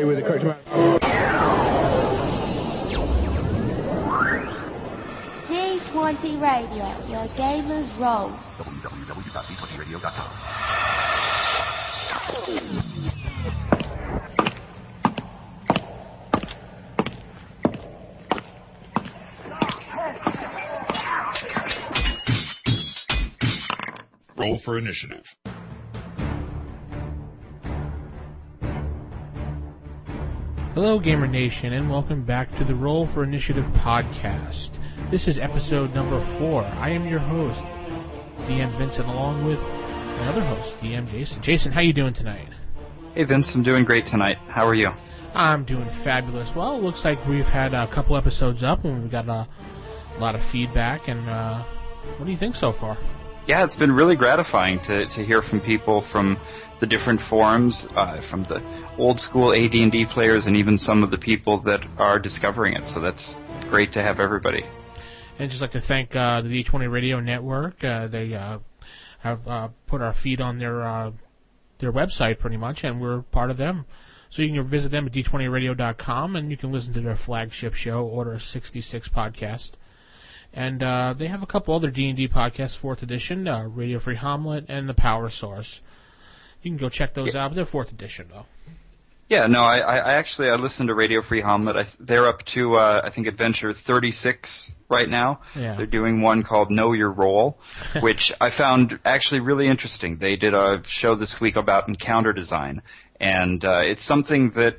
exactly with the correct amount. D20 Radio, your gamers roll. www.d20radio.com. Roll for initiative. Hello, Gamer Nation, and welcome back to the Roll for Initiative podcast. This is episode number 4. I am your host, DM Vincent, along with another host, DM Jayson. Jayson, how you doing tonight? Hey, Vince, I'm doing great tonight. How are you? I'm doing fabulous. Well, it looks like we've had a couple episodes up, and we've got a lot of feedback, and what do you think so far? Yeah, it's been really gratifying to hear from people from the different forums, from the old school AD&D players, and even some of the people that are discovering it. So that's great to have everybody. And I'd just like to thank the D20 Radio Network. They have put our feed on their website pretty much, and we're part of them. So you can visit them at d20radio.com, and you can listen to their flagship show, Order 66 Podcast. And they have a couple other D&D podcasts, 4th edition, Radio Free Hamlet, and The Power Source. You can go check those out, but they're 4th edition, though. Yeah, no, I actually listened to Radio Free Hamlet. They're up to, I think, Adventure 36 right now. Yeah. They're doing one called Know Your Role, which I found actually really interesting. They did a show this week about encounter design, and it's something that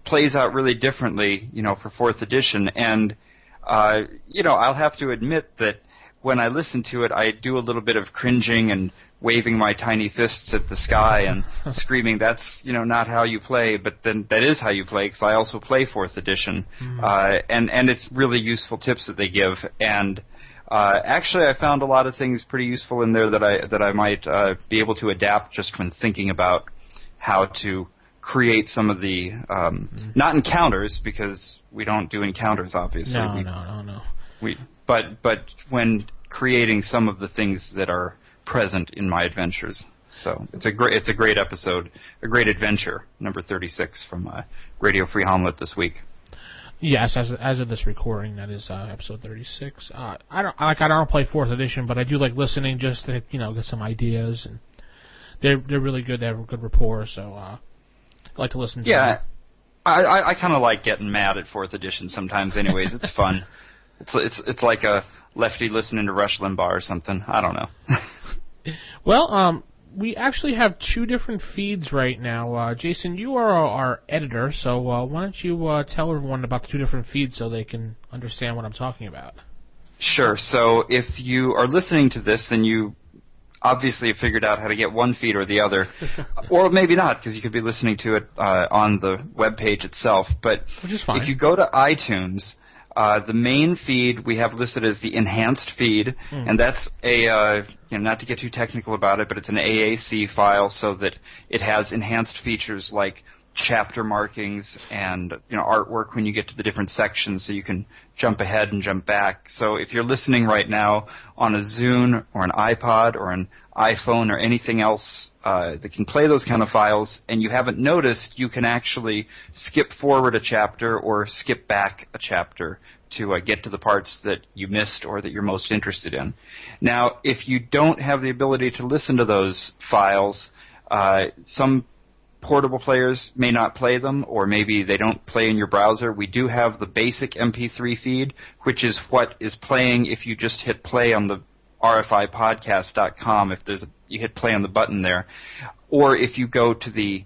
plays out really differently, for 4th edition, and I'll have to admit that when I listen to it, I do a little bit of cringing and waving my tiny fists at the sky and screaming, that's, not how you play, but then that is how you play, because I also play 4th edition. And it's really useful tips that they give. And actually, I found a lot of things pretty useful in there that I might be able to adapt just when thinking about how to create some of the, not encounters, because we don't do encounters, obviously. No. But when creating some of the things that are present in my adventures. So it's a great episode, a great adventure, number 36 from Radio Free Hamlet this week. Yes, as of this recording, that is episode 36. I don't play 4th edition, but I do like listening just to get some ideas, and they're really good. They have a good rapport, so I like to listen to them. Yeah, I kind of like getting mad at 4th edition sometimes. Anyways, it's fun. It's like a lefty listening to Rush Limbaugh or something. I don't know. Well, we actually have 2 different feeds right now. Jayson, you are our editor, so why don't you tell everyone about the 2 different feeds so they can understand what I'm talking about? Sure. So if you are listening to this, then you obviously have figured out how to get one feed or the other. Or maybe not, because you could be listening to it on the web page itself. But which is fine. If you go to iTunes, the main feed we have listed as the enhanced feed, and that's a, not to get too technical about it, but it's an AAC file so that it has enhanced features like chapter markings and artwork when you get to the different sections, so you can jump ahead and jump back. So if you're listening right now on a Zune or an iPod or an iPhone or anything else that can play those kind of files, and you haven't noticed, you can actually skip forward a chapter or skip back a chapter to get to the parts that you missed or that you're most interested in. Now, if you don't have the ability to listen to those files, some portable players may not play them, or maybe they don't play in your browser. We do have the basic MP3 feed, which is what is playing if you just hit play on the rfipodcast.com, if you hit play on the button there. Or if you go to the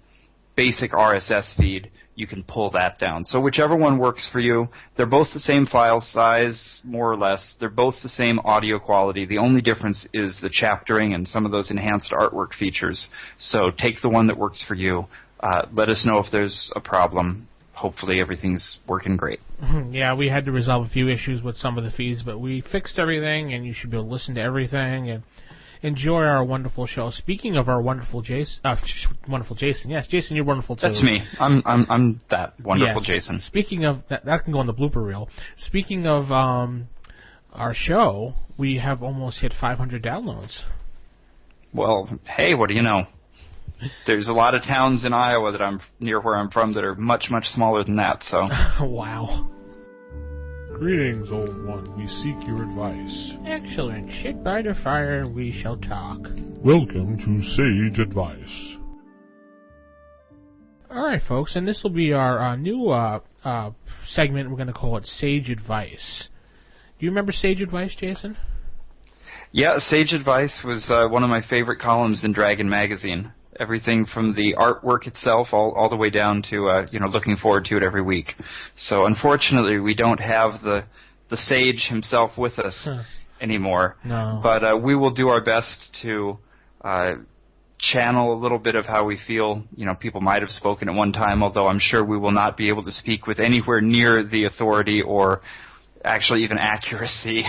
basic RSS feed, you can pull that down. So whichever one works for you. They're both the same file size, more or less. They're both the same audio quality. The only difference is the chaptering and some of those enhanced artwork features. So take the one that works for you. Let us know if there's a problem. Hopefully everything's working great. Yeah, we had to resolve a few issues with some of the feeds, but we fixed everything, and you should be able to listen to everything and enjoy our wonderful show. Speaking of our wonderful Jayson, yes, Jayson, you're wonderful too. That's me. I'm that wonderful Jayson. Speaking of that can go on the blooper reel. Speaking of our show, we have almost hit 500 downloads. Well, hey, what do you know? There's a lot of towns in Iowa that I'm near where I'm from that are much, much smaller than that. So. Wow. Greetings, old one. We seek your advice. Excellent. Sit by the fire and we shall talk. Welcome to Sage Advice. All right, folks, and this will be our new segment. We're going to call it Sage Advice. Do you remember Sage Advice, Jayson? Yeah, Sage Advice was one of my favorite columns in Dragon Magazine. Everything from the artwork itself all the way down to looking forward to it every week. So unfortunately, we don't have the sage himself with us anymore. No. But we will do our best to channel a little bit of how we feel. People might have spoken at one time, although I'm sure we will not be able to speak with anywhere near the authority or actually even accuracy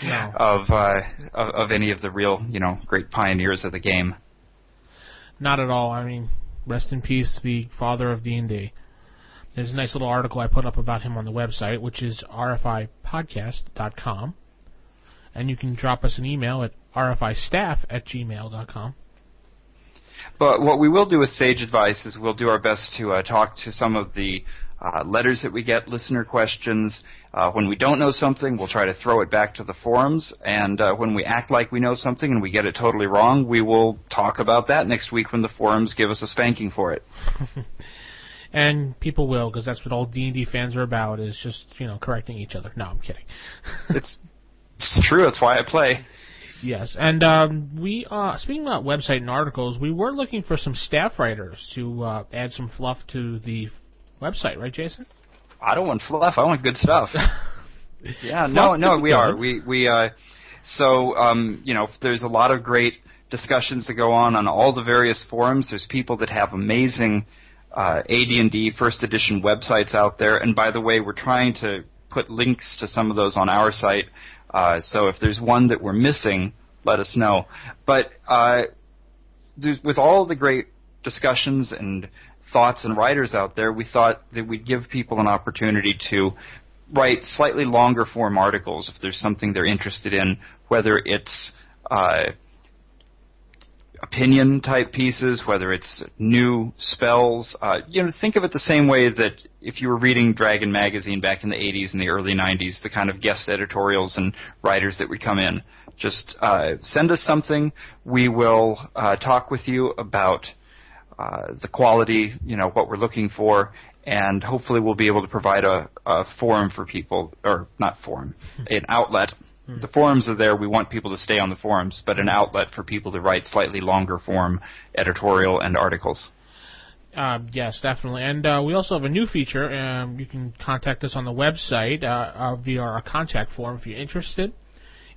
no. of any of the real great pioneers of the game. Not at all. I mean, rest in peace, the father of D&D. There's a nice little article I put up about him on the website, which is rfipodcast.com. And you can drop us an email at rfistaff@gmail.com. But what we will do with Sage Advice is we'll do our best to talk to some of the letters that we get, listener questions. When we don't know something, we'll try to throw it back to the forums. And when we act like we know something and we get it totally wrong, we will talk about that next week when the forums give us a spanking for it. And people will, because that's what all D&D fans are about, is just, correcting each other. No, I'm kidding. It's true. That's why I play. Yes, and we speaking about website and articles, we were looking for some staff writers to add some fluff to the website, right, Jayson? I don't want fluff. I want good stuff. Yeah, no, we are. There's a lot of great discussions that go on all the various forums. There's people that have amazing AD&D first edition websites out there, and by the way, we're trying to put links to some of those on our site. So if there's one that we're missing, let us know. But with all the great discussions and thoughts and writers out there, we thought that we'd give people an opportunity to write slightly longer form articles if there's something they're interested in, whether it's opinion type pieces, whether it's new spells. Think of it the same way that if you were reading Dragon Magazine back in the 80s and the early 90s, the kind of guest editorials and writers that would come in. Just send us something. We will talk with you about the quality, what we're looking for, and hopefully we'll be able to provide a forum for people, or not forum, an outlet. The forums are there. We want people to stay on the forums, but an outlet for people to write slightly longer form editorial and articles. Yes, definitely. And we also have a new feature. You can contact us on the website via our contact form if you're interested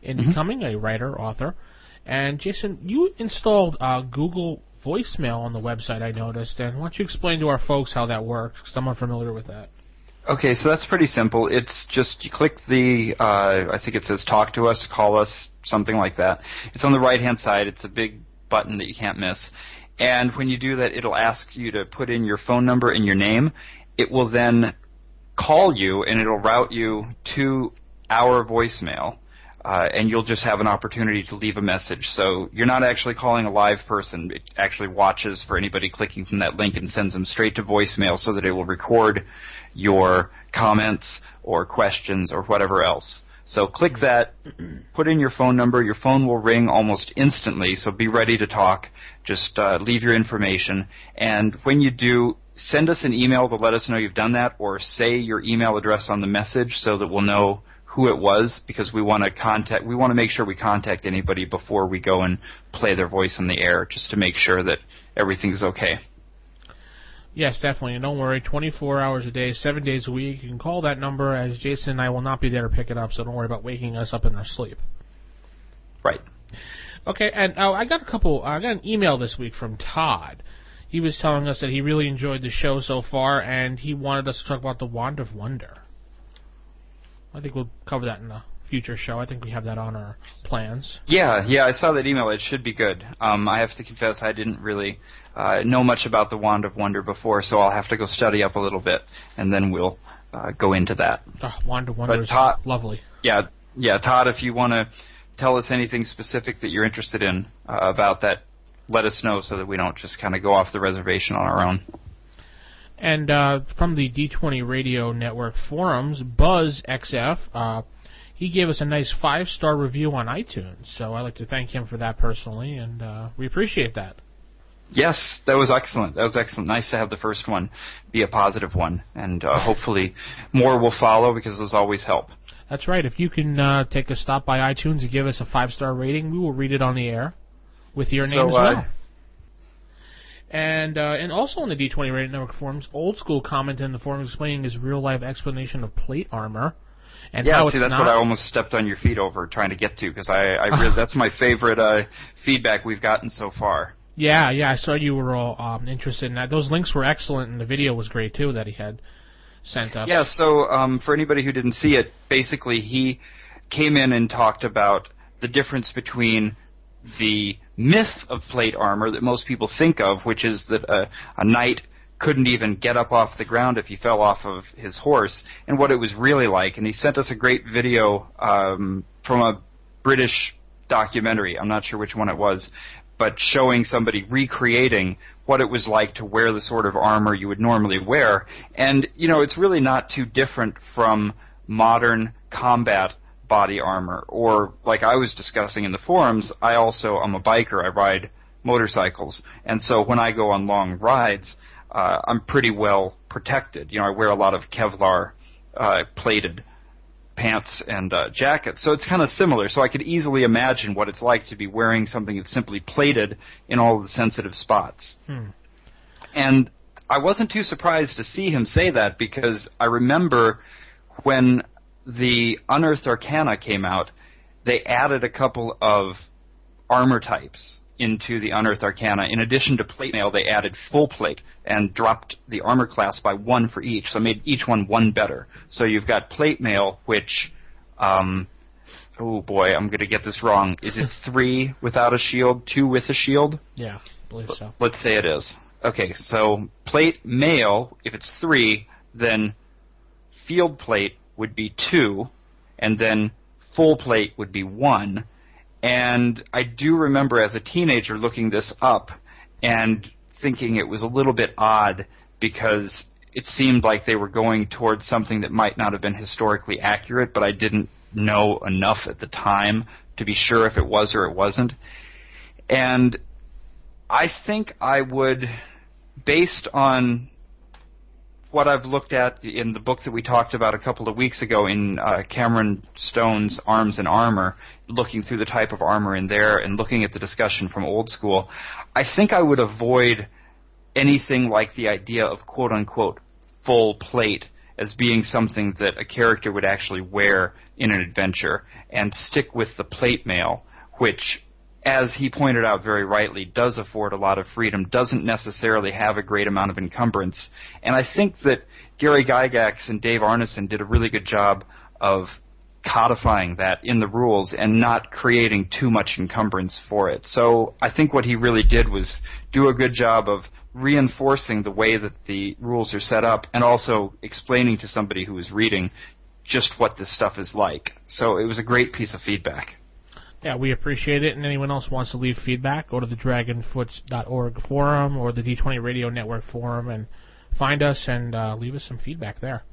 in becoming a writer, author. And Jayson, you installed Google voicemail on the website, I noticed. And why don't you explain to our folks how that works, because I'm unfamiliar with that. Okay, so that's pretty simple. It's just you click the, I think it says talk to us, call us, something like that. It's on the right-hand side. It's a big button that you can't miss. And when you do that, it'll ask you to put in your phone number and your name. It will then call you, and it'll route you to our voicemail. And you'll just have an opportunity to leave a message. So you're not actually calling a live person. It actually watches for anybody clicking from that link and sends them straight to voicemail so that it will record your comments or questions or whatever else. So click that, put in your phone number. Your phone will ring almost instantly, so be ready to talk. Just leave your information. And when you do, send us an email to let us know you've done that, or say your email address on the message so that we'll know who it was, because we want to make sure we contact anybody before we go and play their voice on the air, just to make sure that everything's okay. Yes, definitely. And don't worry, 24 hours a day, 7 days a week. You can call that number, as Jayson and I will not be there to pick it up, so don't worry about waking us up in our sleep. Right. Okay, and I got an email this week from Todd. He was telling us that he really enjoyed the show so far, and he wanted us to talk about the Wand of Wonder. I think we'll cover that in a future show. I think we have that on our plans. Yeah, I saw that email. It should be good. I have to confess I didn't really know much about the Wand of Wonder before, so I'll have to go study up a little bit, and then we'll go into that. Wand of Wonder is lovely. Yeah, Todd, if you want to tell us anything specific that you're interested in about that let us know so that we don't just kind of go off the reservation on our own. And from the D20 Radio Network forums, BuzzXF, he gave us a nice 5-star review on iTunes. So I'd like to thank him for that personally, and we appreciate that. Yes, that was excellent. That was excellent. Nice to have the first one be a positive one, and hopefully more will follow because those always help. That's right. If you can take a stop by iTunes and give us a 5-star rating, we will read it on the air with your name as well. And also on the D20 Radio Network forums, Old School commented in the forum explaining his real-life explanation of plate armor. And yeah, how see, it's that's what I almost stepped on your feet over trying to get to, because I really, that's my favorite feedback we've gotten so far. Yeah, I saw you were all interested in that. Those links were excellent, and the video was great, too, that he had sent us. Yeah, so for anybody who didn't see it, basically he came in and talked about the difference between the myth of plate armor that most people think of, which is that a knight couldn't even get up off the ground if he fell off of his horse, and what it was really like. And he sent us a great video from a British documentary, I'm not sure which one it was, but showing somebody recreating what it was like to wear the sort of armor you would normally wear. And, it's really not too different from modern combat body armor, or like I was discussing in the forums, I'm a biker, I ride motorcycles, and so when I go on long rides, I'm pretty well protected. I wear a lot of Kevlar plated pants and jackets, so it's kind of similar. So I could easily imagine what it's like to be wearing something that's simply plated in all of the sensitive spots. And I wasn't too surprised to see him say that, because I remember when the Unearthed Arcana came out, they added a couple of armor types into the Unearthed Arcana. In addition to plate mail, they added full plate and dropped the armor class by 1 for each, so made each one 1 better. So you've got plate mail, which, oh boy, I'm going to get this wrong. Is it 3 without a shield, 2 with a shield? Yeah, I believe so. Let's say it is. Okay, so plate mail, if it's 3, then field plate would be 2, and then full plate would be 1. And I do remember as a teenager looking this up and thinking it was a little bit odd, because it seemed like they were going towards something that might not have been historically accurate, but I didn't know enough at the time to be sure if it was or it wasn't. And I think I would, based on what I've looked at in the book that we talked about a couple of weeks ago in Cameron Stone's Arms and Armor, looking through the type of armor in there and looking at the discussion from Old School, I think I would avoid anything like the idea of quote-unquote full plate as being something that a character would actually wear in an adventure, and stick with the plate mail, which, as he pointed out very rightly, does afford a lot of freedom, doesn't necessarily have a great amount of encumbrance. And I think that Gary Gygax and Dave Arneson did a really good job of codifying that in the rules and not creating too much encumbrance for it. So I think what he really did was do a good job of reinforcing the way that the rules are set up, and also explaining to somebody who was reading just what this stuff is like. So it was a great piece of feedback. Yeah, we appreciate it, and anyone else wants to leave feedback, go to the dragonfoots.org forum or the D20 Radio Network forum and find us and leave us some feedback there.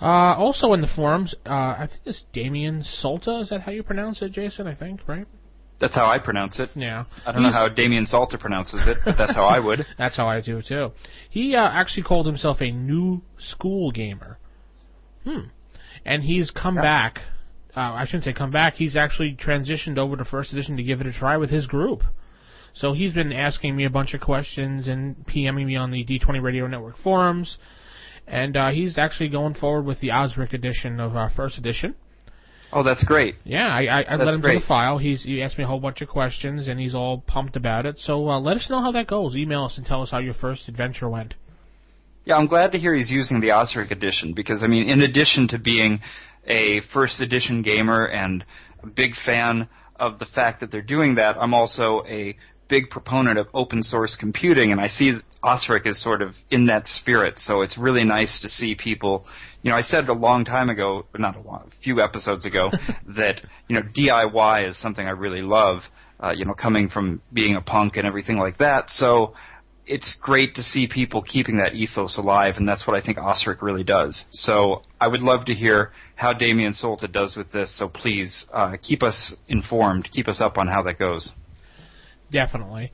Also in the forums, I think it's Damien Salta. Is that how you pronounce it, Jason? I think, right? That's how I pronounce it. Yeah. I don't know how Damien Salta pronounces it, but that's how I would. That's how I do, too. He actually called himself a new school gamer. And he's come back. I shouldn't say come back. He's actually transitioned over to First Edition to give it a try with his group. So he's been asking me a bunch of questions and PMing me on the D20 Radio Network forums. And he's actually going forward with the Osric edition of First Edition. Oh, that's great. Yeah, I let him do the file. He asked me a whole bunch of questions, and he's all pumped about it. So let us know how that goes. Email us and tell us how your first adventure went. Yeah, I'm glad to hear he's using the Osric edition, because, I mean, in addition to being a First Edition gamer and a big fan of the fact that they're doing that, I'm also a big proponent of open source computing, and I see Osric is sort of in that spirit, so it's really nice to see people. I said a long time ago, a few episodes ago, that DIY is something I really love. coming from being a punk and everything like that. So it's great to see people keeping that ethos alive, and that's what I think Osric really does. So I would love to hear how Damien Solta does with this, so please keep us informed, keep us up on how that goes. Definitely.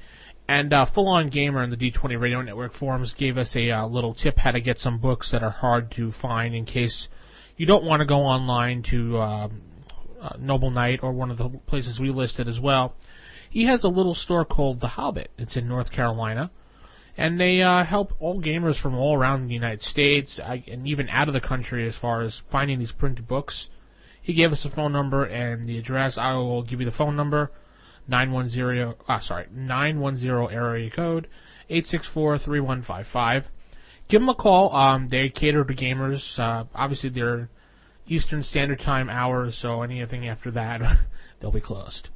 And Full On Gamer in the D20 Radio Network forums gave us a little tip how to get some books that are hard to find in case you don't want to go online to Noble Knight or one of the places we listed as well. He has a little store called The Hobbit. It's in North Carolina. And they help all gamers from all around the United States and even out of the country as far as finding these printed books. He gave us a phone number and the address. I will give you the phone number, 910 area code 864-3155. Give them a call. They cater to gamers. Obviously, they're Eastern Standard Time hours, so anything after that, they'll be closed.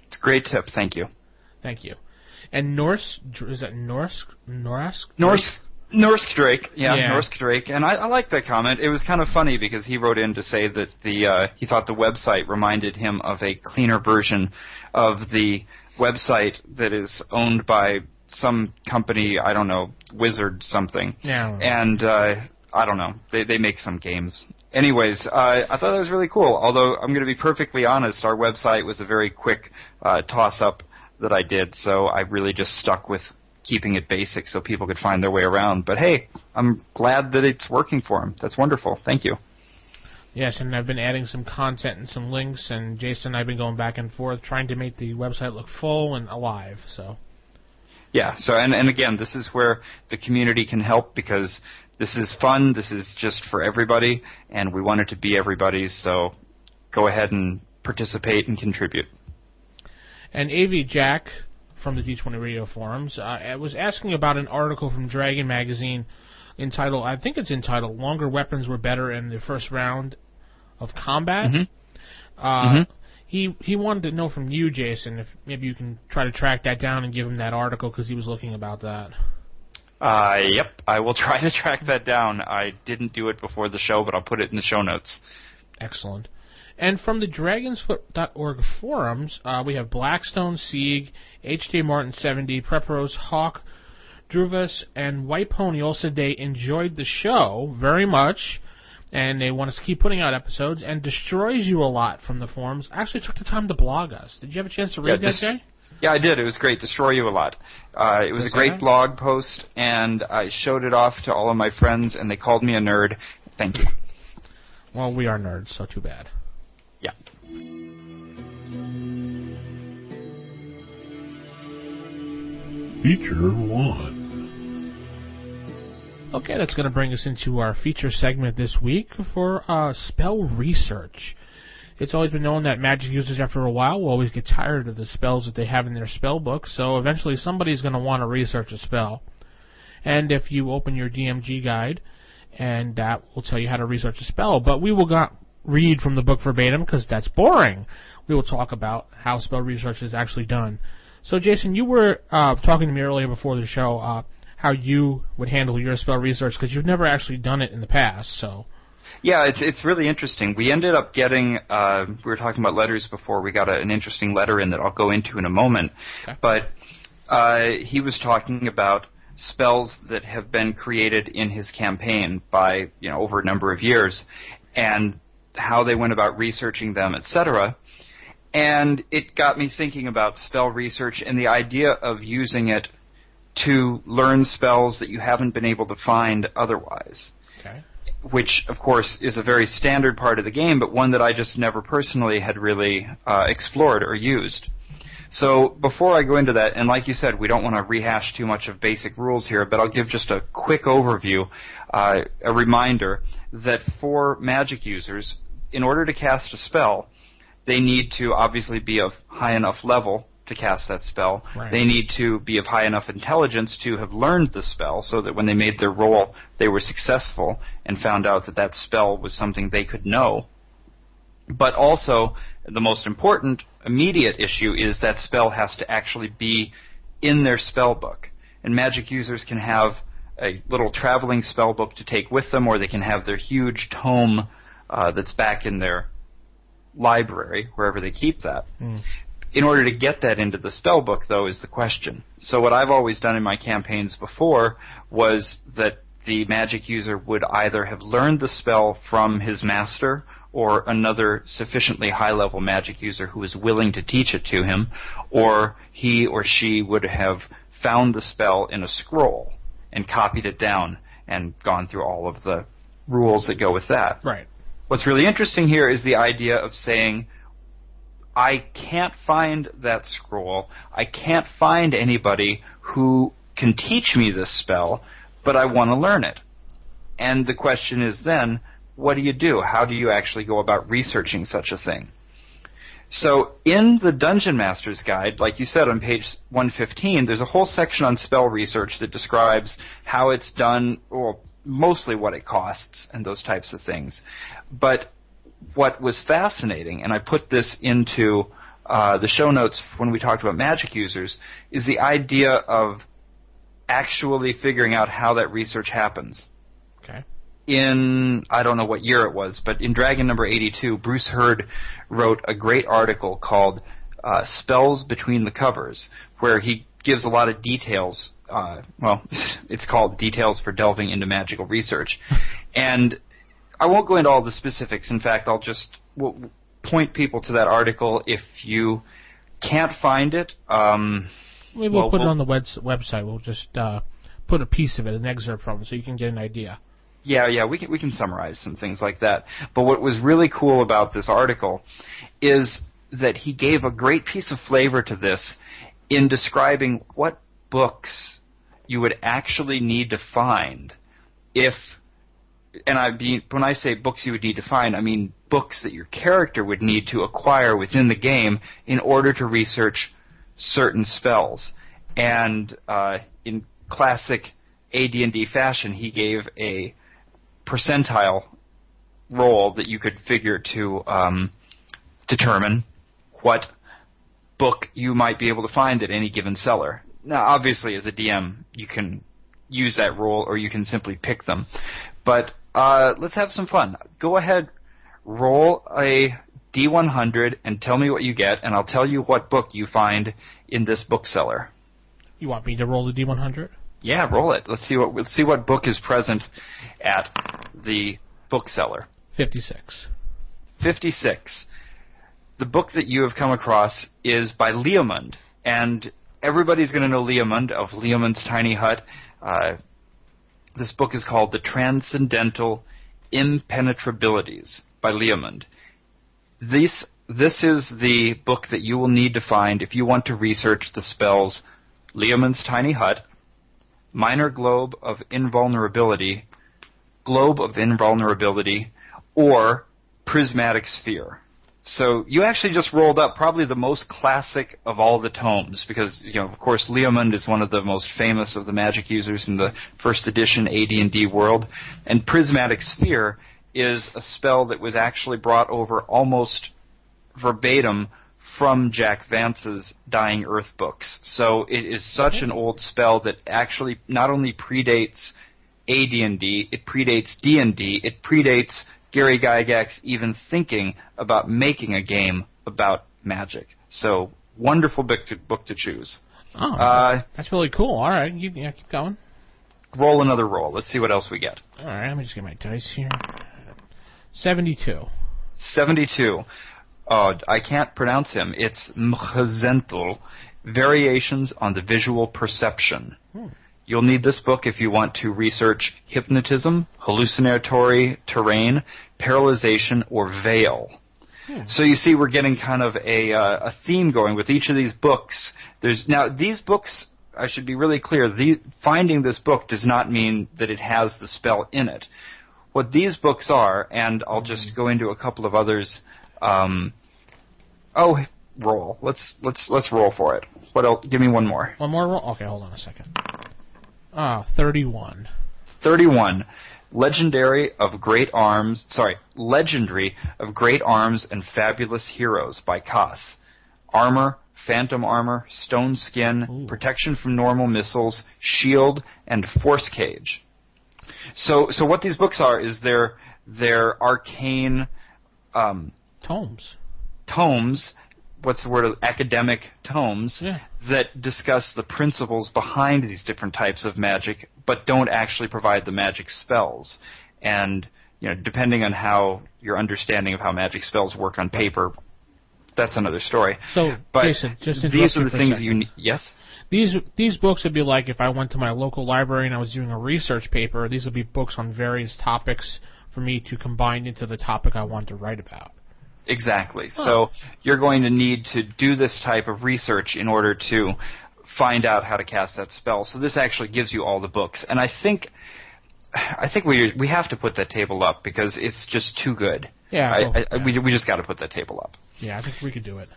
It's a great tip. Thank you. Thank you. And Norsk Drake? Norsk Drake, Norsk Drake, and I like that comment. It was kind of funny because he wrote in to say that he thought the website reminded him of a cleaner version of the website that is owned by some company, I don't know, Wizard something. Yeah. And I don't know, they make some games. Anyways, I thought that was really cool. Although I'm going to be perfectly honest, our website was a very quick toss-up that I did, so I really just stuck with keeping it basic so people could find their way around. But hey, I'm glad that it's working for them. That's wonderful. Thank you. Yes, and I've been adding some content and some links, and Jason and I have been going back and forth trying to make the website look full and alive. So. Yeah, so and again, this is where the community can help because this is fun, this is just for everybody, and we want it to be everybody's, so go ahead and participate and contribute. And AV Jack from the D20 Radio forums was asking about an article from Dragon Magazine entitled, I think it's entitled, Longer Weapons Were Better in the First Round of Combat. Mm-hmm. He wanted to know from you, Jason, if maybe you can try to track that down and give him that article because he was looking about that. Yep, I will try to track that down. I didn't do it before the show, but I'll put it in the show notes. Excellent. And from the dragonsfoot.org forums, we have Blackstone, Sieg, H.J. Martin 70, Preparos, Hawk, Druvas, and White Pony all said they enjoyed the show very much, and they want us to keep putting out episodes, and Destroys You a lot from the forums actually took the time to blog us. Did you have a chance to read that, Jay? Yeah, I did. It was great. Destroy You a lot. It was a great blog post, and I showed it off to all of my friends, and they called me a nerd. Thank you. Well, we are nerds, so too bad. Yeah. Feature 1. Okay, that's going to bring us into our feature segment this week for spell research. It's always been known that magic users, after a while, will always get tired of the spells that they have in their spell book, so eventually somebody's going to want to research a spell. And if you open your DMG guide, and that will tell you how to research a spell, but we will not read from the book verbatim because that's boring. We will talk about how spell research is actually done. So, Jason, you were talking to me earlier before the show how you would handle your spell research because you've never actually done it in the past. So. Yeah, it's really interesting. We ended up getting, we were talking about letters before, we got an interesting letter in that I'll go into in a moment. Okay. But he was talking about spells that have been created in his campaign by, over a number of years, and how they went about researching them, etc. And it got me thinking about spell research and the idea of using it to learn spells that you haven't been able to find otherwise. Okay. Which, of course, is a very standard part of the game, but one that I just never personally had really explored or used. So before I go into that, and like you said, we don't want to rehash too much of basic rules here, but I'll give just a quick overview, a reminder that for magic users, in order to cast a spell, they need to obviously be of high enough level to cast that spell. Right. They need to be of high enough intelligence to have learned the spell so that when they made their roll, they were successful and found out that that spell was something they could know. But also, the most important immediate issue is that spell has to actually be in their spell book. And magic users can have a little traveling spell book to take with them, or they can have their huge tome that's back in their library, wherever they keep that. In order to get that into the spell book, though, is the question. So what I've always done in my campaigns before was that the magic user would either have learned the spell from his master or another sufficiently high-level magic user who was willing to teach it to him, or he or she would have found the spell in a scroll and copied it down and gone through all of the rules that go with that. Right. What's really interesting here is the idea of saying, I can't find that scroll, I can't find anybody who can teach me this spell, but I want to learn it. And the question is then, what do you do? How do you actually go about researching such a thing? So in the Dungeon Master's Guide, like you said on page 115, there's a whole section on spell research that describes how it's done, or mostly what it costs and those types of things. But what was fascinating, and I put this into the show notes when we talked about magic users, is the idea of actually figuring out how that research happens. Okay. In, I don't know what year it was, but in Dragon number 82, Bruce Hurd wrote a great article called Spells Between the Covers, where he gives a lot of details. Well, it's called Details for Delving into Magical Research. And I won't go into all the specifics. In fact, I'll just point people to that article. If you can't find it, maybe we'll put it on the website. We'll just put a piece of it, an excerpt from it, so you can get an idea. Yeah, we can summarize some things like that. But what was really cool about this article is that he gave a great piece of flavor to this in describing what books you would actually need to find if, and when I say books you would need to find, I mean books that your character would need to acquire within the game in order to research certain spells. And in classic AD&D fashion, he gave a percentile roll that you could figure to determine what book you might be able to find at any given seller. Now, obviously, as a DM, you can use that roll or you can simply pick them. But let's have some fun. Go ahead, roll a D100 and tell me what you get, and I'll tell you what book you find in this bookseller. You want me to roll the D100? Yeah, roll it. Let's see what book is present at the bookseller. 56. 56. The book that you have come across is by Leomund, and everybody's going to know Leomund of Leomund's Tiny Hut. This book is called The Transcendental Impenetrabilities by Leomund. This is the book that you will need to find if you want to research the spells Leomund's Tiny Hut, Minor Globe of Invulnerability, or Prismatic Sphere. So you actually just rolled up probably the most classic of all the tomes, because, of course, Leomund is one of the most famous of the magic users in the first edition AD&D world, and Prismatic Sphere is a spell that was actually brought over almost verbatim from Jack Vance's Dying Earth books. So it is such an old spell that actually not only predates AD&D, it predates D&D, it predates Gary Gygax even thinking about making a game about magic. So, wonderful book to choose. Oh, that's really cool. All right, keep going. Roll another roll. Let's see what else we get. All right, let me just get my dice here. 72. 72. I can't pronounce him. It's Mchazentel, Variations on the Visual Perception. You'll need this book if you want to research hypnotism, hallucinatory terrain, paralyzation, or veil. So you see we're getting kind of a theme going with each of these books. Now, these books, I should be really clear, finding this book does not mean that it has the spell in it. What these books are, and I'll just go into a couple of others. Roll. Let's roll for it. What else? Give me one more. One more roll? Okay, hold on a second. 31. 31. Legendary of Great Arms and Fabulous Heroes by Koss. Armor, phantom armor, stone skin, protection from normal missiles, shield, and force cage. So what these books are is they're arcane tomes what's the word, academic tomes that discuss the principles behind these different types of magic, but don't actually provide the magic spells. And depending on how your understanding of how magic spells work on paper, that's another story. So, but Jayson, just these are the things you need. Yes? These books would be like if I went to my local library and I was doing a research paper. These would be books on various topics for me to combine into the topic I want to write about. Exactly. So you're going to need to do this type of research in order to find out how to cast that spell. So this actually gives you all the books. And I think we have to put that table up because it's just too good. Yeah. We just got to put that table up. Yeah, I think we could do it.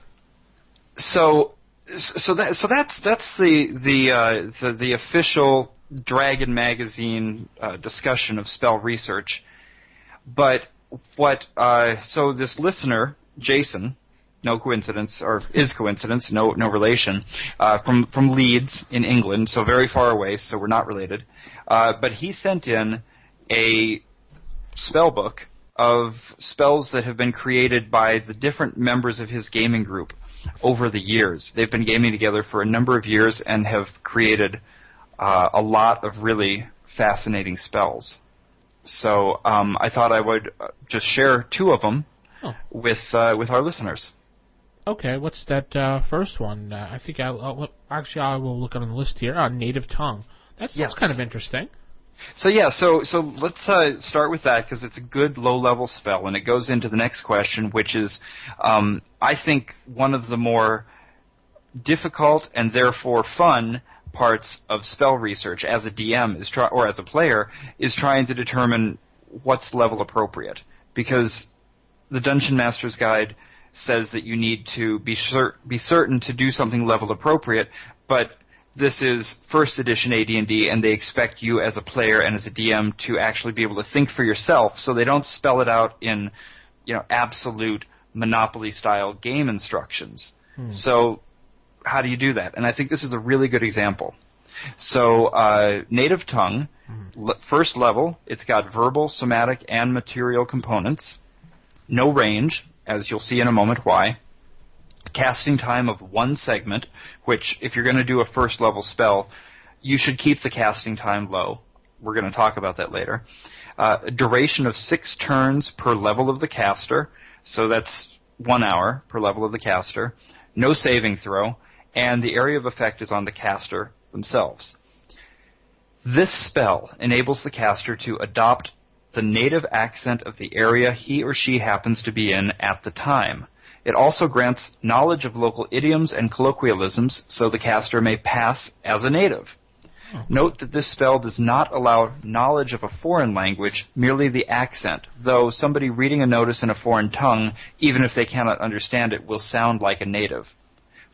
So that's the official Dragon Magazine discussion of spell research. But so this listener, Jayson, no coincidence, or is coincidence, no relation, from Leeds in England, so very far away, so we're not related. But he sent in a spell book of spells that have been created by the different members of his gaming group over the years. They've been gaming together for a number of years and have created a lot of really fascinating spells. So I thought I would just share two of them with our listeners. Okay, what's that first one? I think I will look on the list here. Native Tongue. That's kind of interesting. So let's start with that because it's a good low-level spell, and it goes into the next question, which is, I think, one of the more difficult and therefore fun parts of spell research as a DM or as a player is trying to determine what's level appropriate, because the Dungeon Master's Guide says that you need to be certain to do something level appropriate, but this is first edition AD&D, and they expect you as a player and as a DM to actually be able to think for yourself, so they don't spell it out in absolute Monopoly-style game instructions. So how do you do that? And I think this is a really good example. So Native Tongue, first level, it's got verbal, somatic, and material components. No range, as you'll see in a moment why. Casting time of 1 segment, which if you're going to do a first level spell, you should keep the casting time low. We're going to talk about that later. Duration of 6 turns per level of the caster, so that's 1 hour per level of the caster. No saving throw, and the area of effect is on the caster themselves. This spell enables the caster to adopt the native accent of the area he or she happens to be in at the time. It also grants knowledge of local idioms and colloquialisms so the caster may pass as a native. Note that this spell does not allow knowledge of a foreign language, merely the accent, though somebody reading a notice in a foreign tongue, even if they cannot understand it, will sound like a native.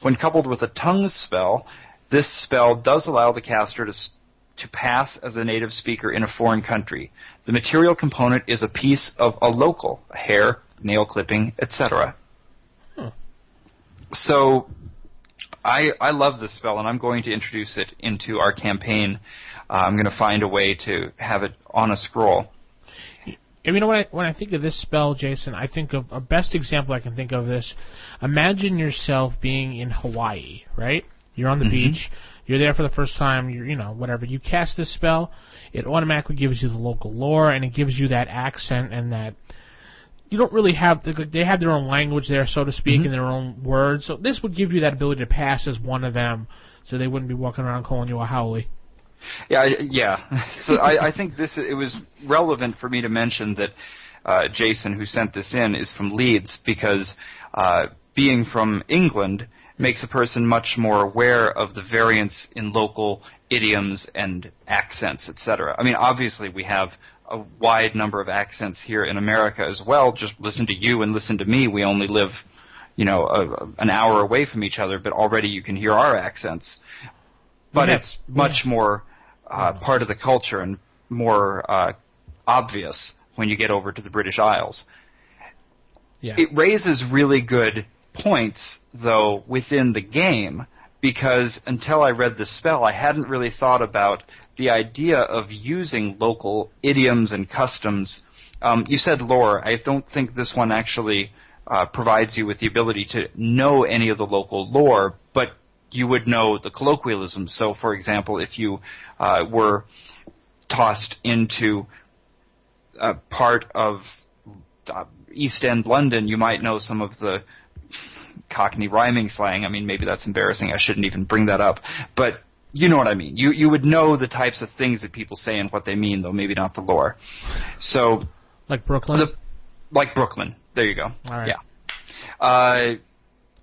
When coupled with a tongue spell, this spell does allow the caster to pass as a native speaker in a foreign country. The material component is a piece of a local, a hair, nail clipping, etc. So I love this spell, and I'm going to introduce it into our campaign. I'm going to find a way to have it on a scroll. You know, when I think of this spell, Jayson, I think of a best example I can think of this. Imagine yourself being in Hawaii, right? You're on the beach. You're there for the first time. Whatever. You cast this spell, it automatically gives you the local lore, and it gives you that accent and that. You don't really have they have their own language there, so to speak, in their own words. So this would give you that ability to pass as one of them, so they wouldn't be walking around calling you a haole. Yeah. So I think it was relevant for me to mention that Jayson, who sent this in, is from Leeds, because being from England makes a person much more aware of the variance in local idioms and accents, etc. I mean, obviously we have a wide number of accents here in America as well. Just listen to you and listen to me. We only live, an hour away from each other, but already you can hear our accents. But it's much more part of the culture and more obvious when you get over to the British Isles. Yeah. It raises really good points, though, within the game, because until I read this spell, I hadn't really thought about the idea of using local idioms and customs. You said lore. I don't think this one actually provides you with the ability to know any of the local lore, but you would know the colloquialisms. So, for example, if you were tossed into a part of East End London, you might know some of the Cockney rhyming slang. I mean, maybe that's embarrassing. I shouldn't even bring that up. But you know what I mean. You would know the types of things that people say and what they mean, though maybe not the lore. So, like Brooklyn? Like Brooklyn. There you go. All right. Yeah.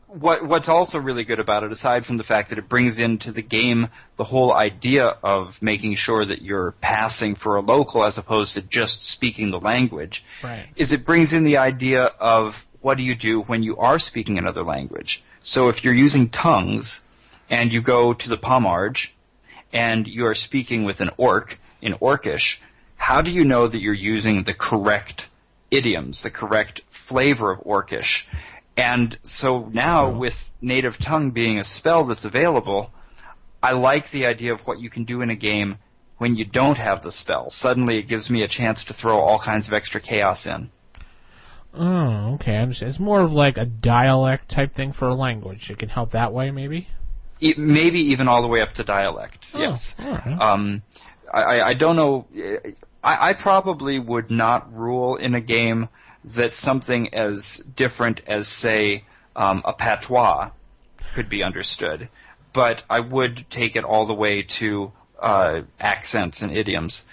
What's also really good about it, aside from the fact that it brings into the game the whole idea of making sure that you're passing for a local as opposed to just speaking the language, right, is it brings in the idea of what do you do when you are speaking another language. So if you're using tongues and you go to the Pomarge and you are speaking with an orc in Orcish, how do you know that you're using the correct idioms, the correct flavor of Orcish? And so now, with native tongue being a spell that's available, I like the idea of what you can do in a game when you don't have the spell. Suddenly it gives me a chance to throw all kinds of extra chaos in. Oh, okay. It's more of like a dialect type thing for a language. It can help that way, maybe? Maybe even all the way up to dialects, yes. All right. I don't know. I probably would not rule in a game that something as different as, say, a patois could be understood. But I would take it all the way to accents and idioms.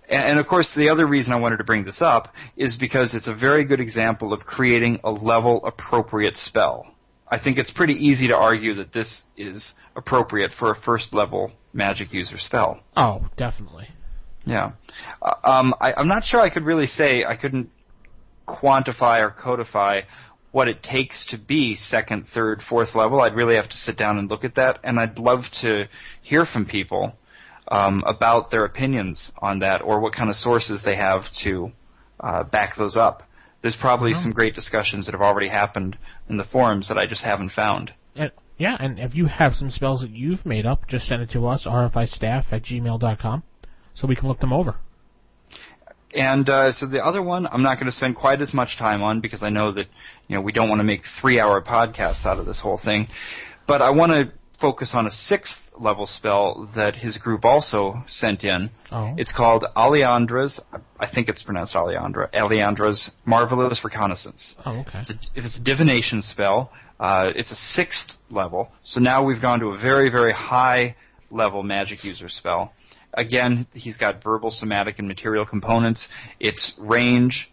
And, of course, the other reason I wanted to bring this up is because it's a very good example of creating a level-appropriate spell. I think it's pretty easy to argue that this is appropriate for a first-level magic user spell. Oh, definitely. Yeah. I'm not sure I could really say, I couldn't quantify or codify what it takes to be second, third, fourth level. I'd really have to sit down and look at that, and I'd love to hear from people about their opinions on that or what kind of sources they have to back those up. There's probably some great discussions that have already happened in the forums that I just haven't found. Yeah, and if you have some spells that you've made up, just send it to us, rfistaff@gmail.com, so we can look them over. And so the other one, I'm not going to spend quite as much time on because I know that we don't want to make 3-hour podcasts out of this whole thing. But I want to focus on a 6th level spell that his group also sent in. Oh. It's called Aleandra's, I think it's pronounced Aleandra's Marvelous Reconnaissance. Oh, okay. It's a divination spell. It's a 6th level. So now we've gone to a very, very high level magic user spell. Again, he's got verbal, somatic, and material components. Its range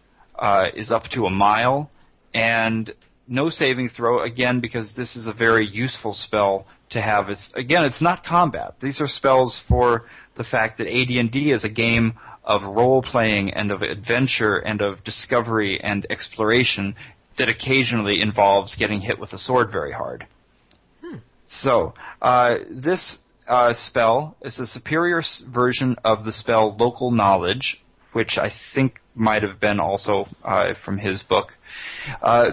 is up to 1 mile, and no saving throw, again, because this is a very useful spell to have. It's not combat. These are spells for the fact that AD&D is a game of role-playing and of adventure and of discovery and exploration that occasionally involves getting hit with a sword very hard. So, this spell is a superior version of the spell Local Knowledge, which I think might have been also from his book.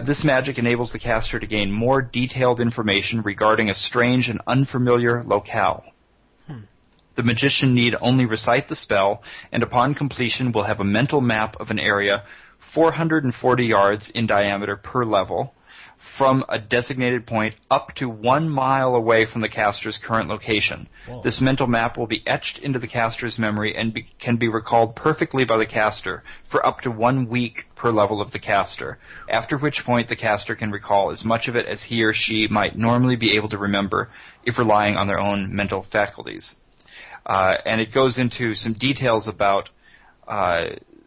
This magic enables the caster to gain more detailed information regarding a strange and unfamiliar locale. The magician need only recite the spell, and upon completion will have a mental map of an area 440 yards in diameter per level, from a designated point up to 1 mile away from the caster's current location. Whoa. This mental map will be etched into the caster's memory and can be recalled perfectly by the caster for up to 1 week per level of the caster, after which point the caster can recall as much of it as he or she might normally be able to remember if relying on their own mental faculties. And it goes into some details about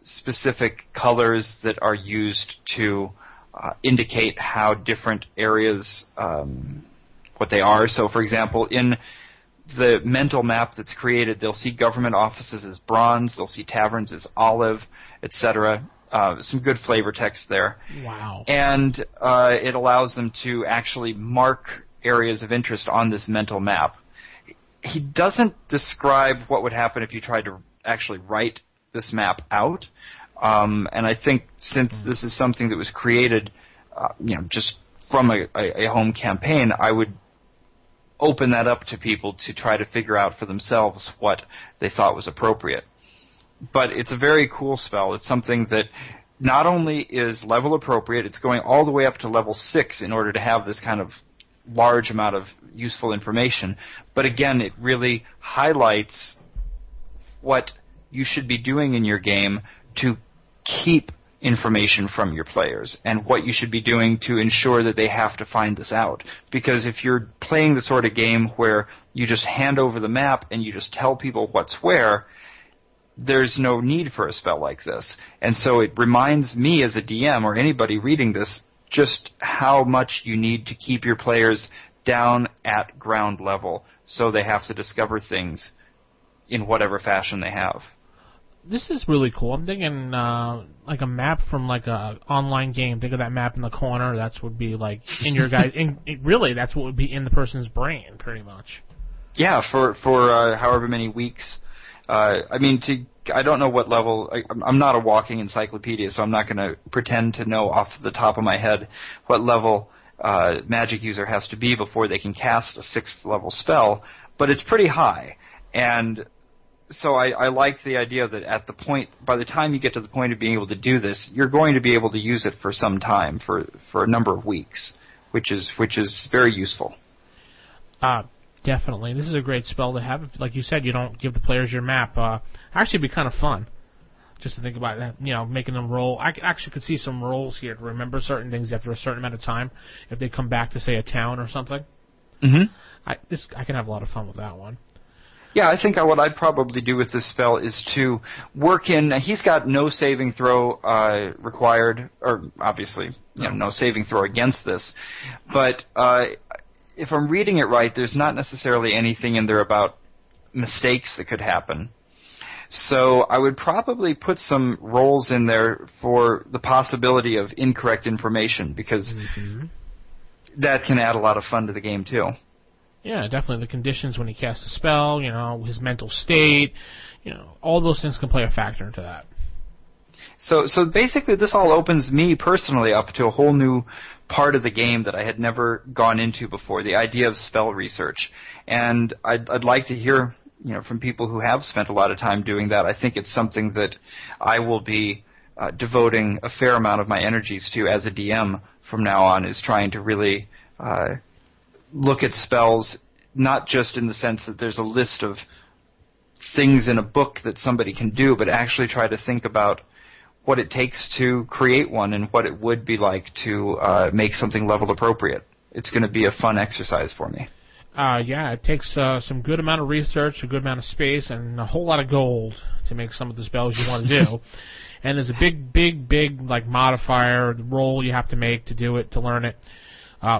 specific colors that are used to indicate how different areas, what they are. So, for example, in the mental map that's created, they'll see government offices as bronze, they'll see taverns as olive, etc. Some good flavor text there. Wow. And it allows them to actually mark areas of interest on this mental map. He doesn't describe what would happen if you tried to actually write this map out. And I think since this is something that was created, just from a home campaign, I would open that up to people to try to figure out for themselves what they thought was appropriate. But it's a very cool spell. It's something that not only is level appropriate, it's going all the way up to level 6 in order to have this kind of large amount of useful information. But again, it really highlights what you should be doing in your game to keep information from your players and what you should be doing to ensure that they have to find this out. Because if you're playing the sort of game where you just hand over the map and you just tell people what's where, there's no need for a spell like this. And so it reminds me as a DM or anybody reading this just how much you need to keep your players down at ground level so they have to discover things in whatever fashion they have. This is really cool. I'm thinking like a map from like a online game. Think of that map in the corner. That's would be like in your guys. Really, that's what would be in the person's brain, pretty much. Yeah, for however many weeks. I don't know what level. I'm not a walking encyclopedia, so I'm not going to pretend to know off the top of my head what level magic user has to be before they can cast a 6th level spell. But it's pretty high, and so I like the idea that by the time you get to the point of being able to do this, you're going to be able to use it for some time, for a number of weeks, which is very useful. Definitely. This is a great spell to have. Like you said, you don't give the players your map. Actually, it'd be kind of fun just to think about that, making them roll. I actually could see some rolls here to remember certain things after a certain amount of time if they come back to, say, a town or something. Mm-hmm. I can have a lot of fun with that one. Yeah, I think what I'd probably do with this spell is to work in. He's got no saving throw required, or obviously, no saving throw against this. But if I'm reading it right, there's not necessarily anything in there about mistakes that could happen. So I would probably put some rolls in there for the possibility of incorrect information, because that can add a lot of fun to the game too. Yeah, definitely. The conditions when he casts a spell, his mental state, all those things can play a factor into that. So basically this all opens me personally up to a whole new part of the game that I had never gone into before, the idea of spell research. And I'd like to hear, from people who have spent a lot of time doing that. I think it's something that I will be devoting a fair amount of my energies to as a DM from now on, is trying to really look at spells, not just in the sense that there's a list of things in a book that somebody can do, but actually try to think about what it takes to create one and what it would be like to make something level appropriate. It's going to be a fun exercise for me. Yeah, it takes some good amount of research, a good amount of space, and a whole lot of gold to make some of the spells you want to do. And there's a big like modifier, the roll you have to make to do it, to learn it.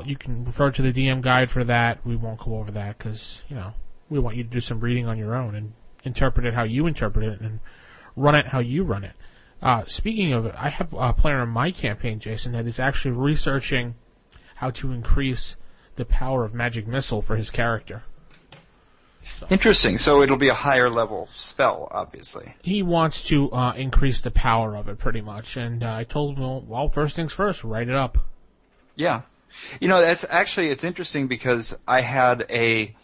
You can refer to the DM guide for that. We won't go over that because, we want you to do some reading on your own and interpret it how you interpret it and run it how you run it. Speaking of it, I have a player in my campaign, Jayson, that is actually researching how to increase the power of Magic Missile for his character. So. Interesting. So it'll be a higher level spell, obviously. He wants to increase the power of it pretty much, and I told him, well, first things first, write it up. Yeah. It's interesting because I had a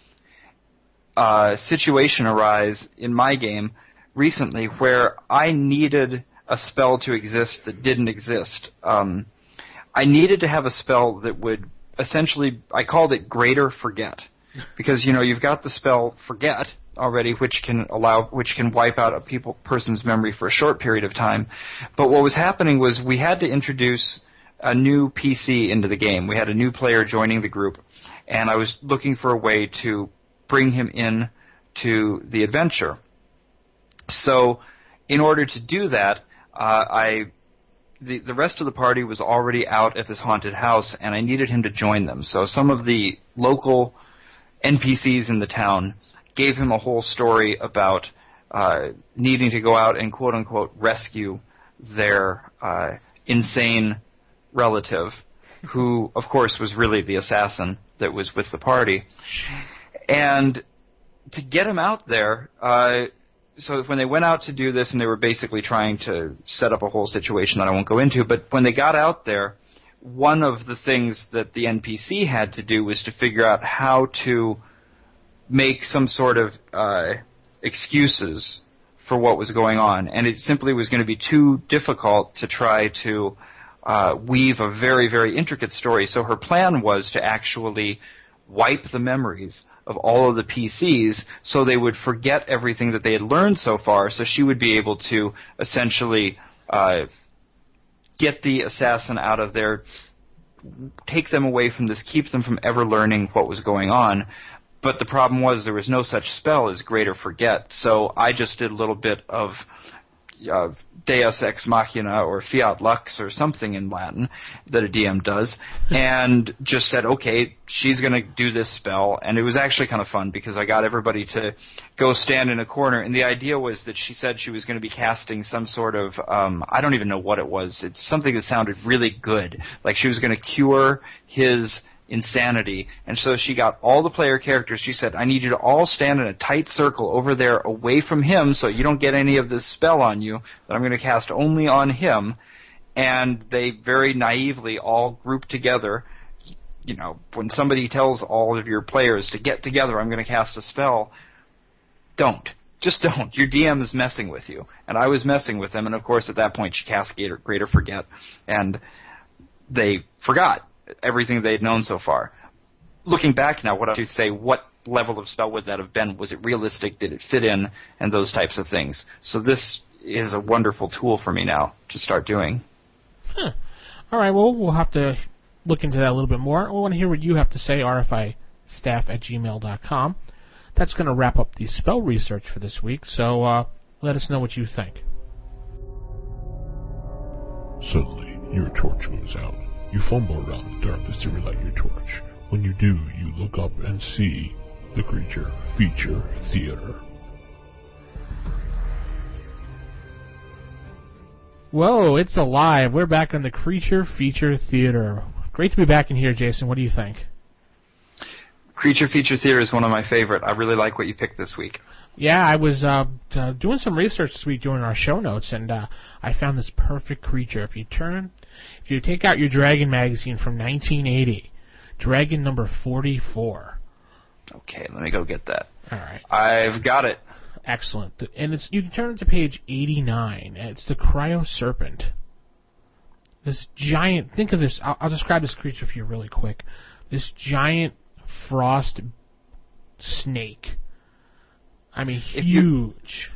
situation arise in my game recently where I needed a spell to exist that didn't exist. I needed to have a spell that would essentially, I called it Greater Forget, because you've got the spell Forget already, which can wipe out a person's memory for a short period of time. But what was happening was we had to introduce a new PC into the game. We had a new player joining the group, and I was looking for a way to bring him in to the adventure. So in order to do that, the rest of the party was already out at this haunted house, and I needed him to join them. So some of the local NPCs in the town gave him a whole story about needing to go out and quote-unquote rescue their insane relative, who, of course, was really the assassin that was with the party. And to get him out there, so when they went out to do this, and they were basically trying to set up a whole situation that I won't go into, but when they got out there, one of the things that the NPC had to do was to figure out how to make some sort of excuses for what was going on, and it simply was going to be too difficult to try to weave a very, very intricate story. So her plan was to actually wipe the memories of all of the PCs so they would forget everything that they had learned so far, so she would be able to essentially get the assassin out of there, take them away from this, keep them from ever learning what was going on. But the problem was there was no such spell as Greater Forget, so I just did a little bit of Deus Ex Machina or Fiat Lux or something in Latin that a DM does, and just said, okay, she's going to do this spell. And it was actually kind of fun because I got everybody to go stand in a corner, and the idea was that she said she was going to be casting some sort of, I don't even know what it was. It's something that sounded really good. Like she was going to cure his insanity, and so she got all the player characters. She said, I need you to all stand in a tight circle over there away from him so you don't get any of this spell on you that I'm going to cast only on him. And they very naively all grouped together. You know, when somebody tells all of your players to get together, I'm going to cast a spell, don't. Just don't. Your DM is messing with you. And I was messing with them, and of course at that point she cast Greater Forget, and they forgot everything they'd known so far. Looking back now, what I would say, what level of spell would that have been? Was it realistic? Did it fit in? And those types of things. So this is a wonderful tool for me now to start doing. Huh. All right, well, we'll have to look into that a little bit more. I want to hear what you have to say, rfistaff@gmail.com. That's going to wrap up the spell research for this week, so let us know what you think. Suddenly, your torch goes out. You fumble around the darkness to relight your torch. When you do, you look up and see the Creature Feature Theater. Whoa, it's alive. We're back on the Creature Feature Theater. Great to be back in here, Jason. What do you think? Creature Feature Theater is one of my favorite. I really like what you picked this week. Yeah, I was doing some research this week doing our show notes, and I found this perfect creature. If you take out your Dragon magazine from 1980, Dragon number 44. Okay, let me go get that. All right. I've got it. Excellent. And you can turn it to page 89, and it's the Cryo Serpent. This giant, think of this, I'll describe this creature for you really quick. This giant frost snake. I mean, huge.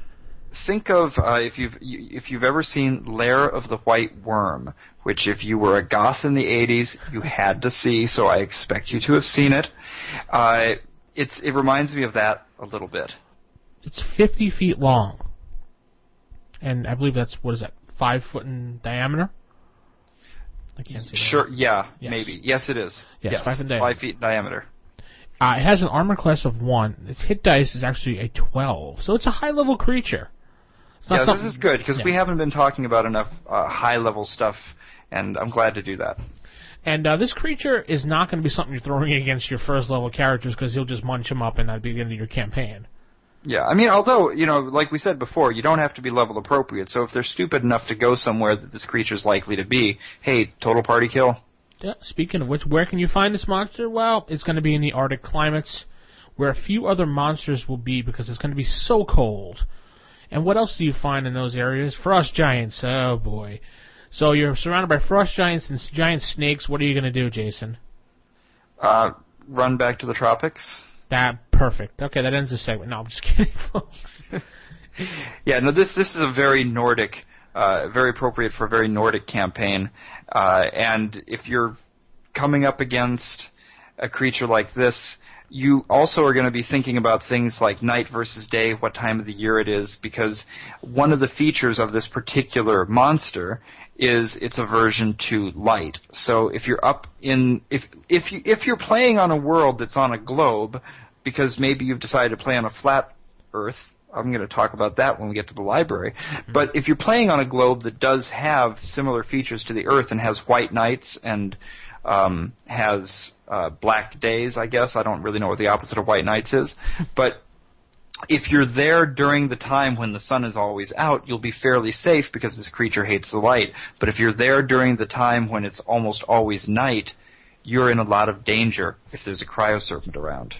Think of if you've ever seen Lair of the White Worm, which if you were a goth in the 80s, you had to see, so I expect you to have seen it. It reminds me of that a little bit. It's 50 feet long, and I believe that's, 5 foot in diameter? I can't see. Sure, that. yeah, Yes. maybe. Yes, it is. Yes, 5 in diameter. 5 feet in diameter. It has an armor class of 1. Its hit dice is actually a 12, so it's a high-level creature. Yeah, this is good, because we haven't been talking about enough high-level stuff, and I'm glad to do that. And this creature is not going to be something you're throwing against your first-level characters, because you'll just munch them up and that'll be the end of your campaign. Yeah, I mean, although, like we said before, you don't have to be level appropriate, so if they're stupid enough to go somewhere that this creature's likely to be, hey, total party kill. Yeah, speaking of which, where can you find this monster? Well, it's going to be in the Arctic climates, where a few other monsters will be, because it's going to be so cold. And what else do you find in those areas? Frost giants, oh boy. So you're surrounded by frost giants and giant snakes. What are you going to do, Jason? Run back to the tropics. Perfect. Okay, that ends the segment. No, I'm just kidding, folks. Yeah, no, this is a very Nordic, very appropriate for a very Nordic campaign. And if you're coming up against a creature like this, you also are going to be thinking about things like night versus day, what time of the year it is, because one of the features of this particular monster is its aversion to light. So if you're up in, if you're playing on a world that's on a globe, because maybe you've decided to play on a flat Earth, I'm going to talk about that when we get to the library. Mm-hmm. But if you're playing on a globe that does have similar features to the Earth and has white nights and has black days, I guess. I don't really know what the opposite of white nights is. But if you're there during the time when the sun is always out, you'll be fairly safe because this creature hates the light. But if you're there during the time when it's almost always night, you're in a lot of danger if there's a cryoserpent around.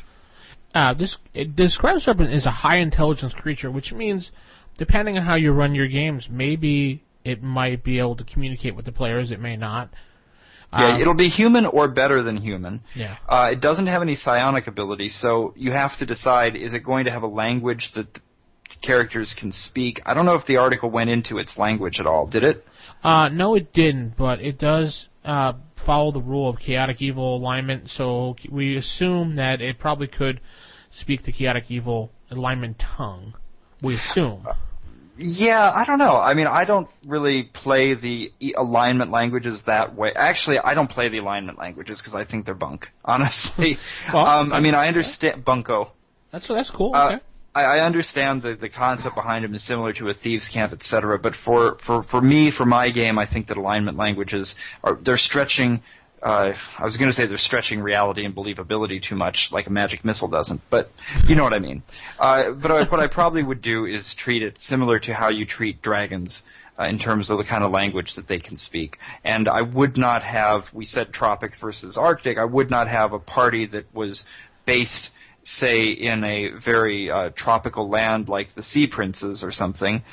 This cryoserpent is a high intelligence creature, which means depending on how you run your games, maybe it might be able to communicate with the players. It may not. Yeah, it'll be human or better than human. Yeah. It doesn't have any psionic ability, so you have to decide, is it going to have a language that the characters can speak? I don't know if the article went into its language at all. Did it? No, it didn't, but it does follow the rule of chaotic evil alignment, so we assume that it probably could speak the chaotic evil alignment tongue. We assume. Yeah, I don't know. I mean, I don't really play the alignment languages that way. Actually, I don't play the alignment languages because I think they're bunk, honestly. Well, I mean, I understand bunko. That's cool. Okay. I understand the concept behind them is similar to a thieves' camp, etc. But for me, for my game, I think that alignment languages they're stretching. I was going to say they're stretching reality and believability too much, like a magic missile doesn't. But you know what I mean. But what I probably would do is treat it similar to how you treat dragons in terms of the kind of language that they can speak. And I would not have. We said tropics versus Arctic. I would not have a party that was based, say, in a very tropical land like the Sea Princes or something,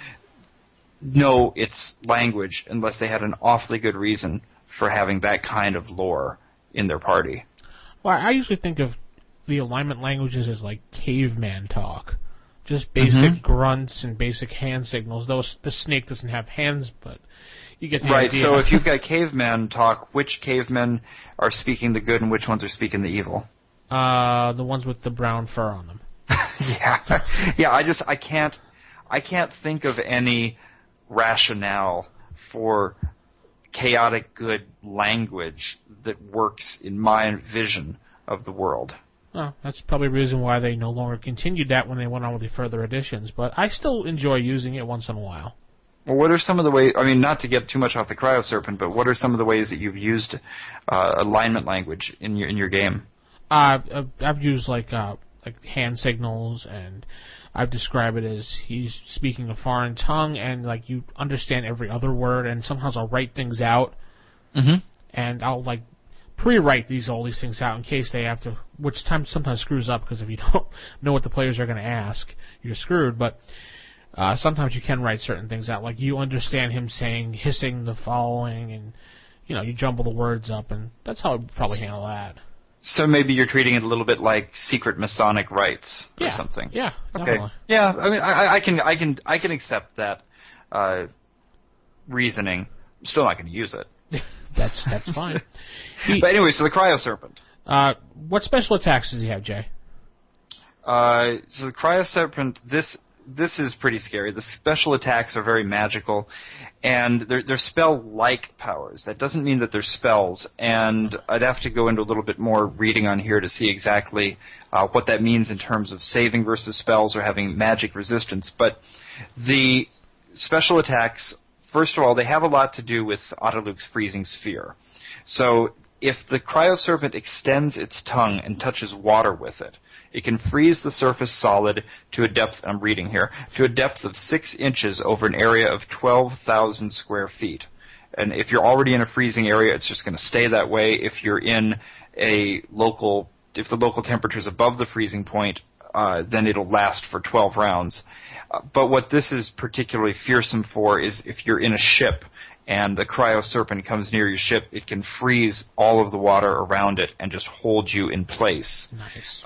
know its language unless they had an awfully good reason for having that kind of lore in their party. Well, I usually think of the alignment languages as like caveman talk. Just basic grunts and basic hand signals, though the snake doesn't have hands, but you get the idea. So if you've got caveman talk, which cavemen are speaking the good and which ones are speaking the evil? The ones with the brown fur on them. Yeah. I can't think of any rationale for chaotic good language that works in my vision of the world. Well, that's probably the reason why they no longer continued that when they went on with the further editions. But I still enjoy using it once in a while. Well, what are some of the ways? I mean, not to get too much off the cryoserpent, but what are some of the ways that you've used alignment language in your game? I've used like hand signals, and I've described it as he's speaking a foreign tongue, and like you understand every other word, and sometimes I'll write things out, and I'll like pre-write all these things out in case they have to, which sometimes screws up because if you don't know what the players are going to ask, you're screwed. But sometimes you can write certain things out, like you understand him hissing the following, and you jumble the words up, and that's how I'd probably handle that. So maybe you're treating it a little bit like secret Masonic rites or something. Yeah. Okay. Definitely. Yeah. I mean, I can accept that reasoning. I'm still not going to use it. That's fine. But anyway, so the cryoserpent. What special attacks does he have, Jay? So the cryoserpent. This is pretty scary. The special attacks are very magical, and they're spell-like powers. That doesn't mean that they're spells, and I'd have to go into a little bit more reading on here to see exactly what that means in terms of saving versus spells or having magic resistance. But the special attacks, first of all, they have a lot to do with Autoluke's freezing sphere. So if the cryoserpent extends its tongue and touches water with it, it can freeze the surface solid to a depth, I'm reading here, to a depth of 6 inches over an area of 12,000 square feet. And if you're already in a freezing area, it's just going to stay that way. If you're in if the local temperature is above the freezing point, then it'll last for 12 rounds. But what this is particularly fearsome for is if you're in a ship and the cryoserpent comes near your ship, it can freeze all of the water around it and just hold you in place. Nice.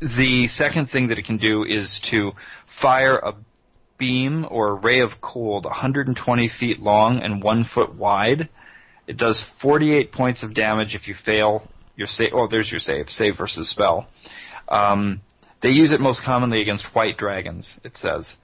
The second thing that it can do is to fire a beam or a ray of cold 120 feet long and 1 foot wide. It does 48 points of damage if you fail your save. Oh, there's your save. Save versus spell. They use it most commonly against white dragons, it says,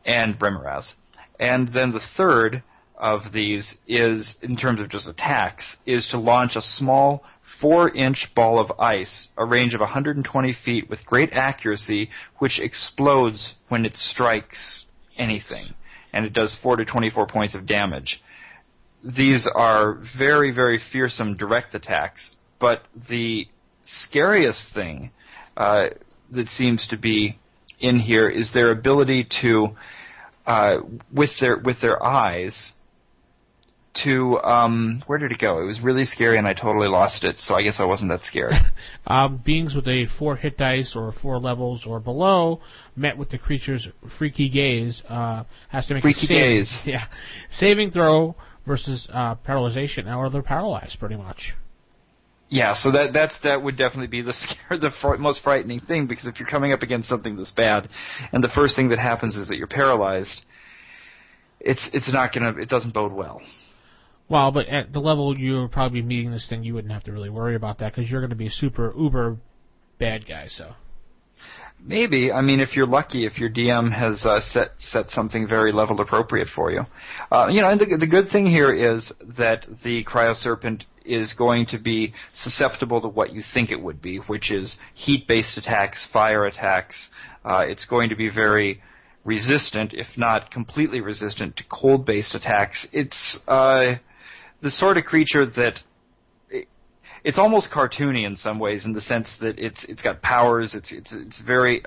and Remoraz. And then the third of these is, in terms of just attacks, is to launch a small 4-inch ball of ice, a range of 120 feet with great accuracy, which explodes when it strikes anything. And it does 4 to 24 points of damage. These are very, very fearsome direct attacks, but the scariest thing that seems to be in here is their ability to, with their eyes, to where did it go? It was really scary, and I totally lost it. So I guess I wasn't that scared. Beings with a 4 hit dice or 4 levels or below, met with the creature's freaky gaze, has to make freaky gaze. Yeah, saving throw versus paralyzation, or they're paralyzed pretty much. Yeah, so that would definitely be the most frightening thing, because if you're coming up against something this bad, and the first thing that happens is that you're paralyzed, it doesn't bode well. Well, but at the level you'll probably be meeting this thing, you wouldn't have to really worry about that, because you're going to be super uber bad guy. So maybe, I mean, if you're lucky, if your DM has set something very level appropriate for you, and the good thing here is that the cryoserpent is going to be susceptible to what you think it would be, which is heat-based attacks, fire attacks. It's going to be very resistant, if not completely resistant, to cold-based attacks. It's the sort of creature that it's almost cartoony in some ways, in the sense that it's got powers. It's very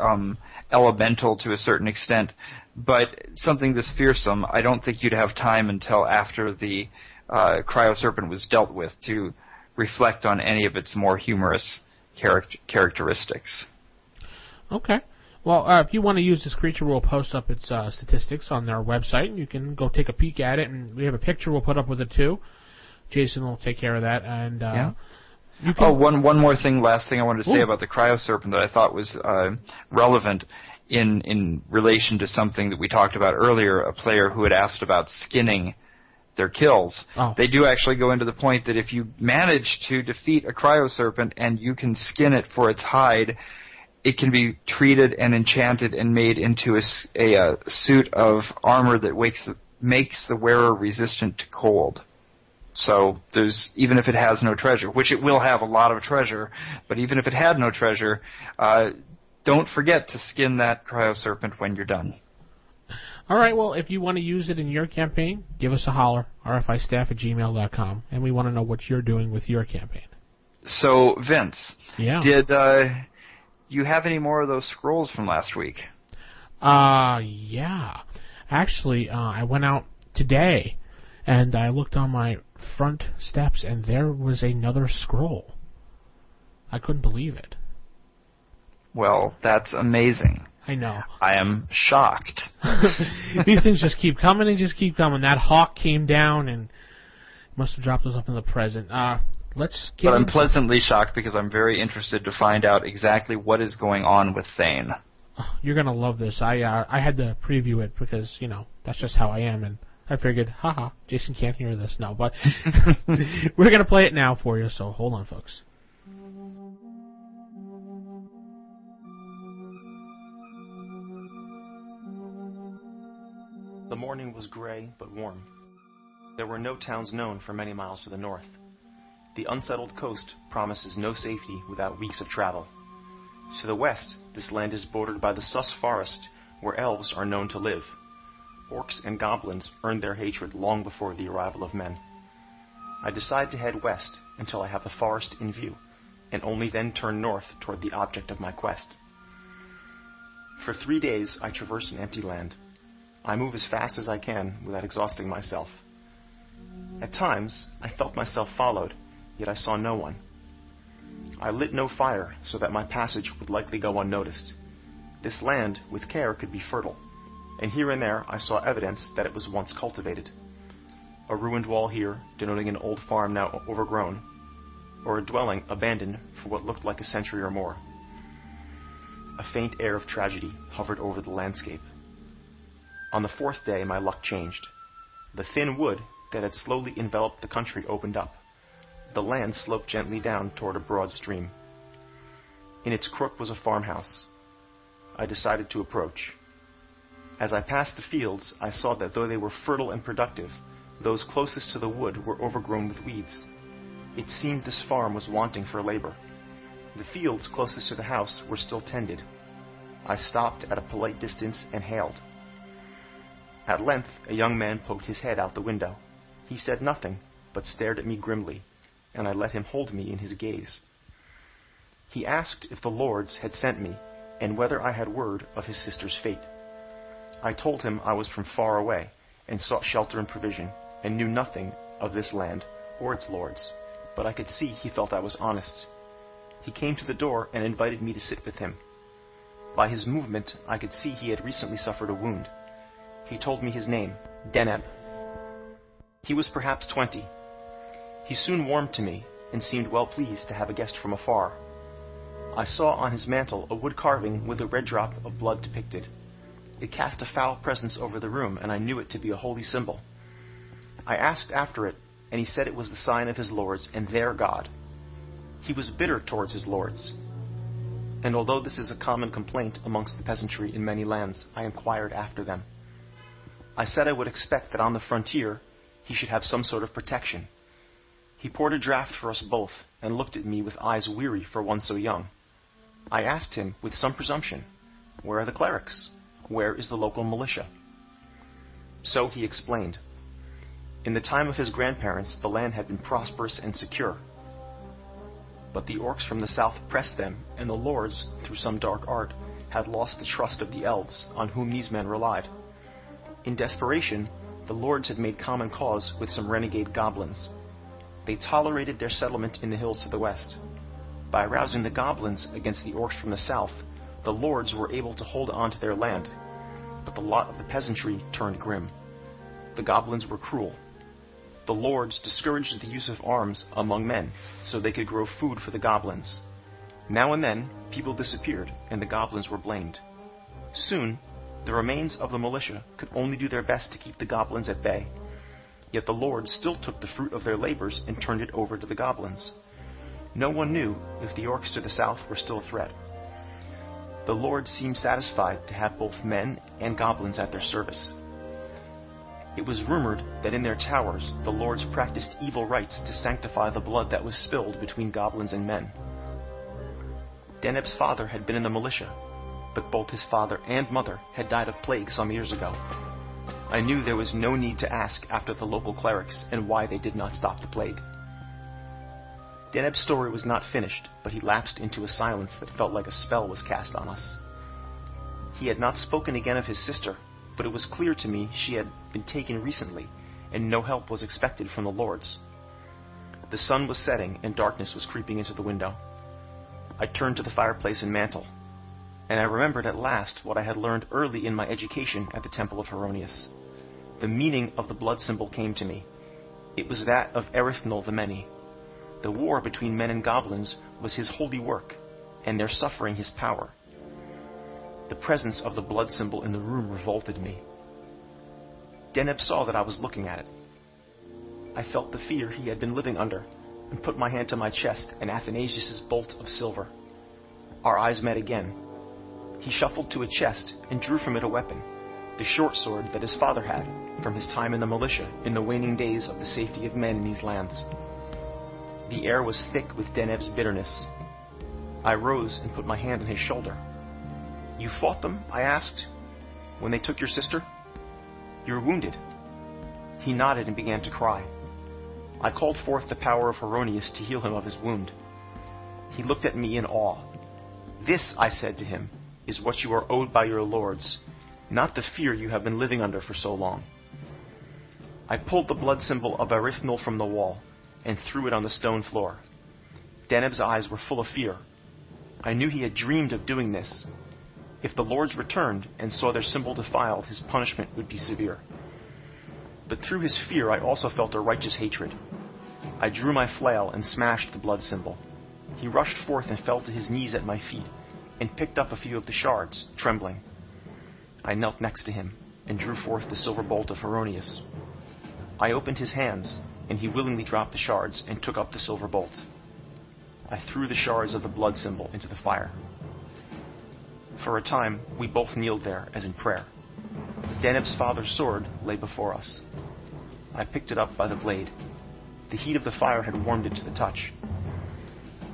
elemental to a certain extent, but something this fearsome, I don't think you'd have time until after the cryoserpent was dealt with to reflect on any of its more humorous characteristics. Okay. Well, if you want to use this creature, we'll post up its statistics on our website, and you can go take a peek at it. And we have a picture we'll put up with it too. Jason will take care of that. And one more thing, last thing I wanted to say about the cryoserpent that I thought was relevant in relation to something that we talked about earlier. A player who had asked about skinning their kills. They do actually go into the point that if you manage to defeat a cryoserpent and you can skin it for its hide, it can be treated and enchanted and made into a suit of armor that makes the wearer resistant to cold. So even if it has no treasure, which it will have a lot of treasure, but even if it had no treasure, don't forget to skin that cryoserpent when you're done. All right, well, if you want to use it in your campaign, give us a holler, rfistaff@gmail.com, and we want to know what you're doing with your campaign. So, Vince, did you have any more of those scrolls from last week? Yeah. Actually, I went out today, and I looked on my front steps, and there was another scroll. I couldn't believe it. Well, that's amazing. I know. I am shocked. These things just keep coming and just keep coming. That hawk came down and must have dropped us up in the present. But I'm pleasantly shocked because I'm very interested to find out exactly what is going on with Thane. Oh, you're going to love this. I had to preview it because, that's just how I am, and I figured, haha, Jason can't hear this. No, but we're going to play it now for you, so hold on, folks. The morning was gray but warm. There were no towns known for many miles to the north. The unsettled coast promises no safety without weeks of travel. To the west, this land is bordered by the Sus Forest, where elves are known to live. Orcs and goblins earned their hatred long before the arrival of men. I decide to head west until I have the forest in view, and only then turn north toward the object of my quest. For 3 days I traverse an empty land. I move as fast as I can without exhausting myself. At times, I felt myself followed, yet I saw no one. I lit no fire so that my passage would likely go unnoticed. This land, with care, could be fertile, and here and there I saw evidence that it was once cultivated. A ruined wall here, denoting an old farm now overgrown, or a dwelling abandoned for what looked like a century or more. A faint air of tragedy hovered over the landscape. On the 4th day, my luck changed. The thin wood that had slowly enveloped the country opened up. The land sloped gently down toward a broad stream. In its crook was a farmhouse. I decided to approach. As I passed the fields, I saw that though they were fertile and productive, those closest to the wood were overgrown with weeds. It seemed this farm was wanting for labor. The fields closest to the house were still tended. I stopped at a polite distance and hailed. At length, a young man poked his head out the window. He said nothing, but stared at me grimly, and I let him hold me in his gaze. He asked if the lords had sent me, and whether I had word of his sister's fate. I told him I was from far away, and sought shelter and provision, and knew nothing of this land or its lords, but I could see he felt I was honest. He came to the door and invited me to sit with him. By his movement, I could see he had recently suffered a wound. He told me his name, Deneb. He was perhaps 20. He soon warmed to me and seemed well pleased to have a guest from afar. I saw on his mantle a wood carving with a red drop of blood depicted. It cast a foul presence over the room, and I knew it to be a holy symbol. I asked after it, and he said it was the sign of his lords and their God. He was bitter towards his lords. And although this is a common complaint amongst the peasantry in many lands, I inquired after them. I said I would expect that on the frontier he should have some sort of protection. He poured a draught for us both, and looked at me with eyes weary for one so young. I asked him, with some presumption, "Where are the clerics? Where is the local militia?" So he explained. In the time of his grandparents, the land had been prosperous and secure. But the orcs from the south pressed them, and the lords, through some dark art, had lost the trust of the elves, on whom these men relied. In desperation, the lords had made common cause with some renegade goblins. They tolerated their settlement in the hills to the west. By arousing the goblins against the orcs from the south, the lords were able to hold on to their land, but the lot of the peasantry turned grim. The goblins were cruel. The lords discouraged the use of arms among men, so they could grow food for the goblins. Now and then, people disappeared, and the goblins were blamed. Soon, the remains of the militia could only do their best to keep the goblins at bay. Yet the lords still took the fruit of their labors and turned it over to the goblins. No one knew if the orcs to the south were still a threat. The lords seemed satisfied to have both men and goblins at their service. It was rumored that in their towers the lords practiced evil rites to sanctify the blood that was spilled between goblins and men. Deneb's father had been in the militia, but both his father and mother had died of plague some years ago. I knew there was no need to ask after the local clerics and why they did not stop the plague. Deneb's story was not finished, but he lapsed into a silence that felt like a spell was cast on us. He had not spoken again of his sister, but it was clear to me she had been taken recently, and no help was expected from the lords. The sun was setting, and darkness was creeping into the window. I turned to the fireplace and mantle, and I remembered at last what I had learned early in my education at the Temple of Heronius. The meaning of the blood symbol came to me. It was that of Erithnol the Many. The war between men and goblins was his holy work, and their suffering his power. The presence of the blood symbol in the room revolted me. Deneb saw that I was looking at it. I felt the fear he had been living under, and put my hand to my chest and Athanasius' bolt of silver. Our eyes met again. He shuffled to a chest and drew from it a weapon, the short sword that his father had, from his time in the militia in the waning days of the safety of men in these lands. The air was thick with Deneb's bitterness. I rose and put my hand on his shoulder. "You fought them?" I asked. "When they took your sister? You're wounded." He nodded and began to cry. I called forth the power of Heronius to heal him of his wound. He looked at me in awe. "This," I said to him, "is what you are owed by your lords, not the fear you have been living under for so long." I pulled the blood symbol of Erithnol from the wall and threw it on the stone floor. Deneb's eyes were full of fear. I knew he had dreamed of doing this. If the lords returned and saw their symbol defiled, his punishment would be severe. But through his fear I also felt a righteous hatred. I drew my flail and smashed the blood symbol. He rushed forth and fell to his knees at my feet, and picked up a few of the shards, trembling. I knelt next to him, and drew forth the silver bolt of Heronius. I opened his hands, and he willingly dropped the shards and took up the silver bolt. I threw the shards of the blood symbol into the fire. For a time, we both kneeled there, as in prayer. Deneb's father's sword lay before us. I picked it up by the blade. The heat of the fire had warmed it to the touch.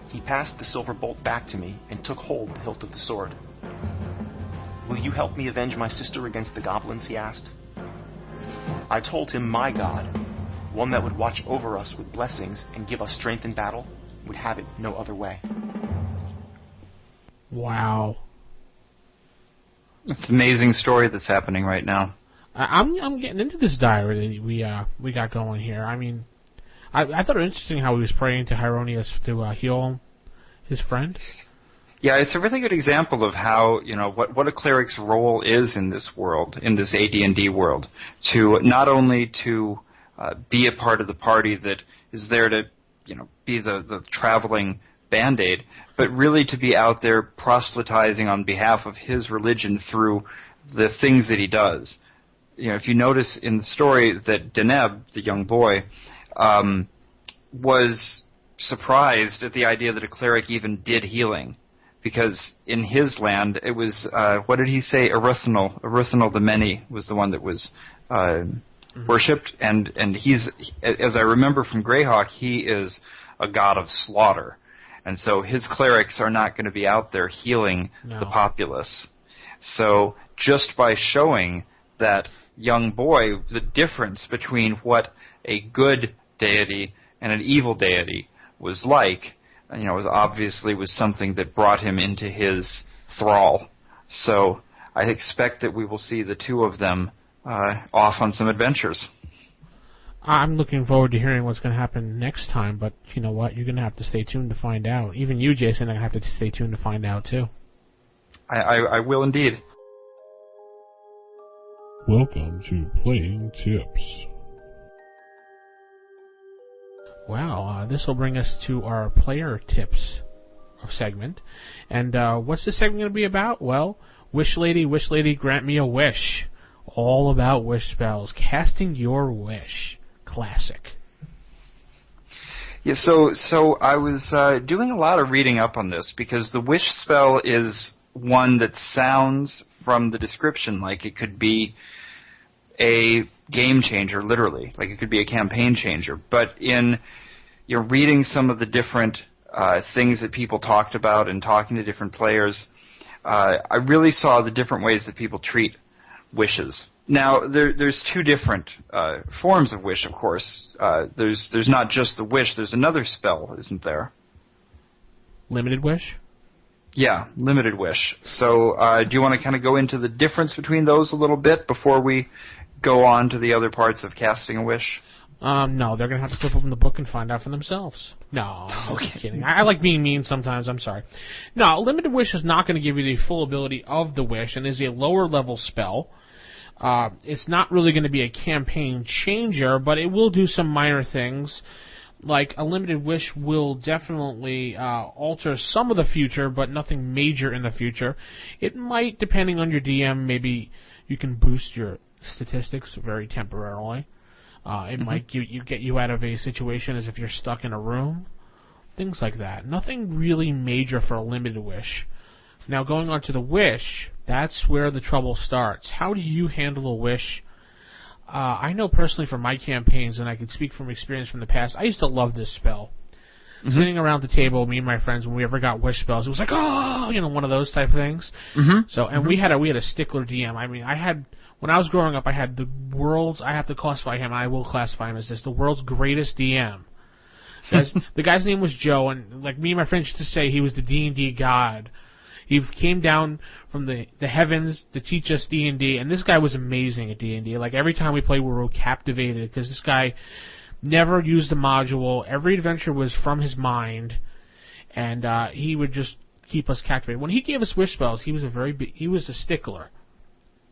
He passed the silver bolt back to me and took hold the hilt of the sword. "Will you help me avenge my sister against the goblins?" he asked. I told him my God, one that would watch over us with blessings and give us strength in battle, would have it no other way. Wow. It's an amazing story that's happening right now. I'm getting into this diary that we got going here. I mean, I thought it was interesting how he was praying to Hieronymus to heal his friend. Yeah, it's a really good example of how, what a cleric's role is in this world, in this AD&D world, to not only to be a part of the party that is there to, be the traveling Band-Aid, but really to be out there proselytizing on behalf of his religion through the things that he does. If you notice in the story that Deneb, the young boy, was surprised at the idea that a cleric even did healing, because in his land it was, what did he say? Erythanol the Many was the one that was worshipped, and he's, as I remember from Greyhawk, he is a god of slaughter, and so his clerics are not going to be out there healing the populace. So just by showing that young boy the difference between what a good deity and an evil deity was like, was something that brought him into his thrall. So I expect that we will see the two of them off on some adventures. I'm looking forward to hearing what's going to happen next time, but you know what? You're going to have to stay tuned to find out. Even you, Jayson, are going to have to stay tuned to find out, too. I will indeed. Welcome to Playing Tips. Wow, this will bring us to our player tips segment. And what's this segment going to be about? Well, Wish Lady, grant me a wish. All about wish spells. Casting your wish. Classic. Yeah, so I was doing a lot of reading up on this, because the wish spell is one that sounds, from the description, like it could be a game changer, literally. Like it could be a campaign changer. But in reading some of the different things that people talked about and talking to different players, I really saw the different ways that people treat wishes. Now, there's two different forms of wish, of course. There's not just the wish. There's another spell, isn't there? Limited wish? Yeah, limited wish. So do you want to kind of go into the difference between those a little bit before we go on to the other parts of casting a wish? No, they're going to have to flip open the book and find out for themselves. No, I'm just kidding. I like being mean sometimes, I'm sorry. No, limited wish is not going to give you the full ability of the wish, and is a lower level spell. It's not really going to be a campaign changer, but it will do some minor things. Like, a limited wish will definitely alter some of the future, but nothing major in the future. It might, depending on your DM, maybe you can boost your statistics very temporarily. It might get you out of a situation as if you're stuck in a room. Things like that. Nothing really major for a limited wish. Now, going on to the wish, that's where the trouble starts. How do you handle a wish? I know personally from my campaigns, and I can speak from experience from the past, I used to love this spell. Mm-hmm. Sitting around the table, me and my friends, when we ever got wish spells, it was like, oh, one of those type of things. Mm-hmm. So, and we had a stickler DM. I mean, when I was growing up, I had the world's, I have to classify him, and I will classify him as this, the world's greatest DM. The guy's name was Joe, and like me and my friends used to say, he was the D&D god. He came down from the heavens to teach us D&D, and this guy was amazing at D&D. Like, every time we played, we were captivated, because this guy never used a module. Every adventure was from his mind, and he would just keep us captivated. When he gave us wish spells, he was a stickler.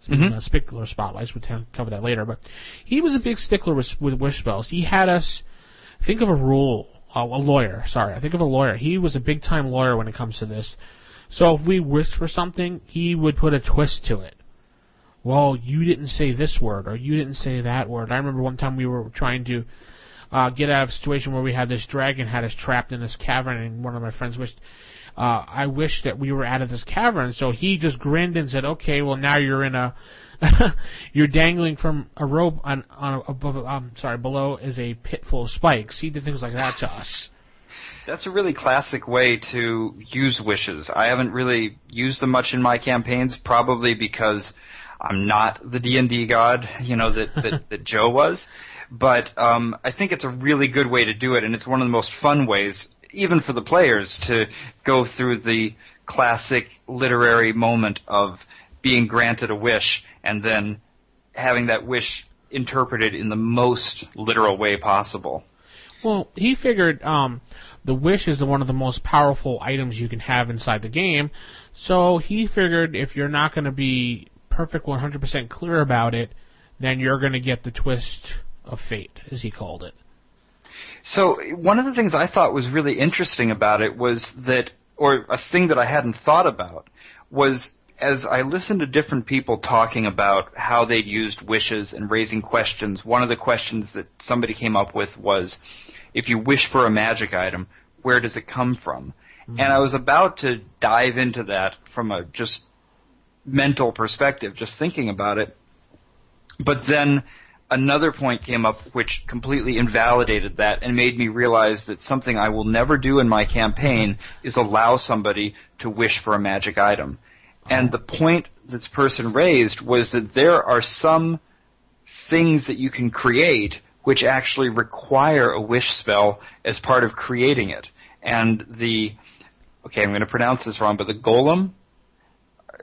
Speaking of stickler spotlights, we'll cover that later, but he was a big stickler with wish spells. He had us think of a lawyer. I think of a lawyer. He was a big-time lawyer when it comes to this. So if we wished for something, he would put a twist to it. Well, you didn't say this word, or you didn't say that word. I remember one time we were trying to get out of a situation where we had this dragon had us trapped in this cavern, and one of my friends wished, I wished that we were out of this cavern. So he just grinned and said, okay, well, now you're in you're dangling from a rope below is a pit full of spikes. He did things like that to us. That's a really classic way to use wishes. I haven't really used them much in my campaigns, probably because I'm not the D&D god, that Joe was. But I think it's a really good way to do it, and it's one of the most fun ways, even for the players, to go through the classic literary moment of being granted a wish and then having that wish interpreted in the most literal way possible. Well, he figured the wish is one of the most powerful items you can have inside the game, so he figured if you're not going to be perfect 100% clear about it, then you're going to get the twist of fate, as he called it. So one of the things I thought was really interesting about it was that, or a thing that I hadn't thought about, was as I listened to different people talking about how they'd used wishes and raising questions, one of the questions that somebody came up with was, if you wish for a magic item, where does it come from? Mm-hmm. And I was about to dive into that from a just mental perspective, just thinking about it. But then another point came up which completely invalidated that and made me realize that something I will never do in my campaign is allow somebody to wish for a magic item. And the point this person raised was that there are some things that you can create which actually require a wish spell as part of creating it. And I'm going to pronounce this wrong, but the golem,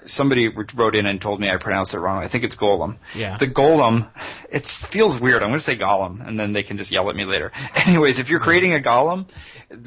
somebody wrote in and told me I pronounced it wrong. I think it's golem. Yeah. The golem, it feels weird. I'm going to say golem, and then they can just yell at me later. Anyways, if you're creating a golem,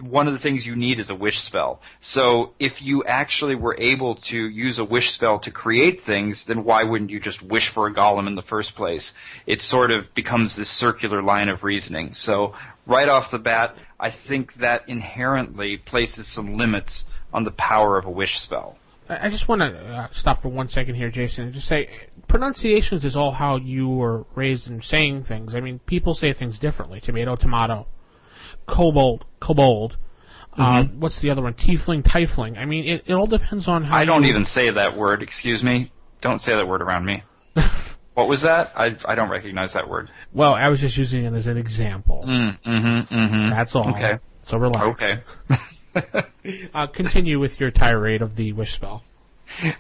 one of the things you need is a wish spell. So if you actually were able to use a wish spell to create things, then why wouldn't you just wish for a golem in the first place? It sort of becomes this circular line of reasoning. So right off the bat, I think that inherently places some limits on the power of a wish spell. I just want to stop for 1 second here, Jayson, and just say pronunciations is all how you were raised in saying things. I mean, people say things differently. Tomato, tomato. Kobold. Mm-hmm. What's the other one? Tiefling, tiefling. I mean, it all depends on how I don't even say that word. Excuse me. Don't say that word around me. What was that? I don't recognize that word. Well, I was just using it as an example. That's all. Okay. So relax. Okay. Continue with your tirade of the wish spell.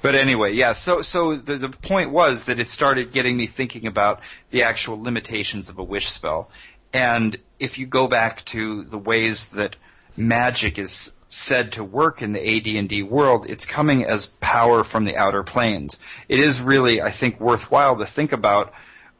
But anyway, yeah, so the point was that it started getting me thinking about the actual limitations of a wish spell. And if you go back to the ways that magic is said to work in the AD&D world, it's coming as power from the outer planes. It is really, I think, worthwhile to think about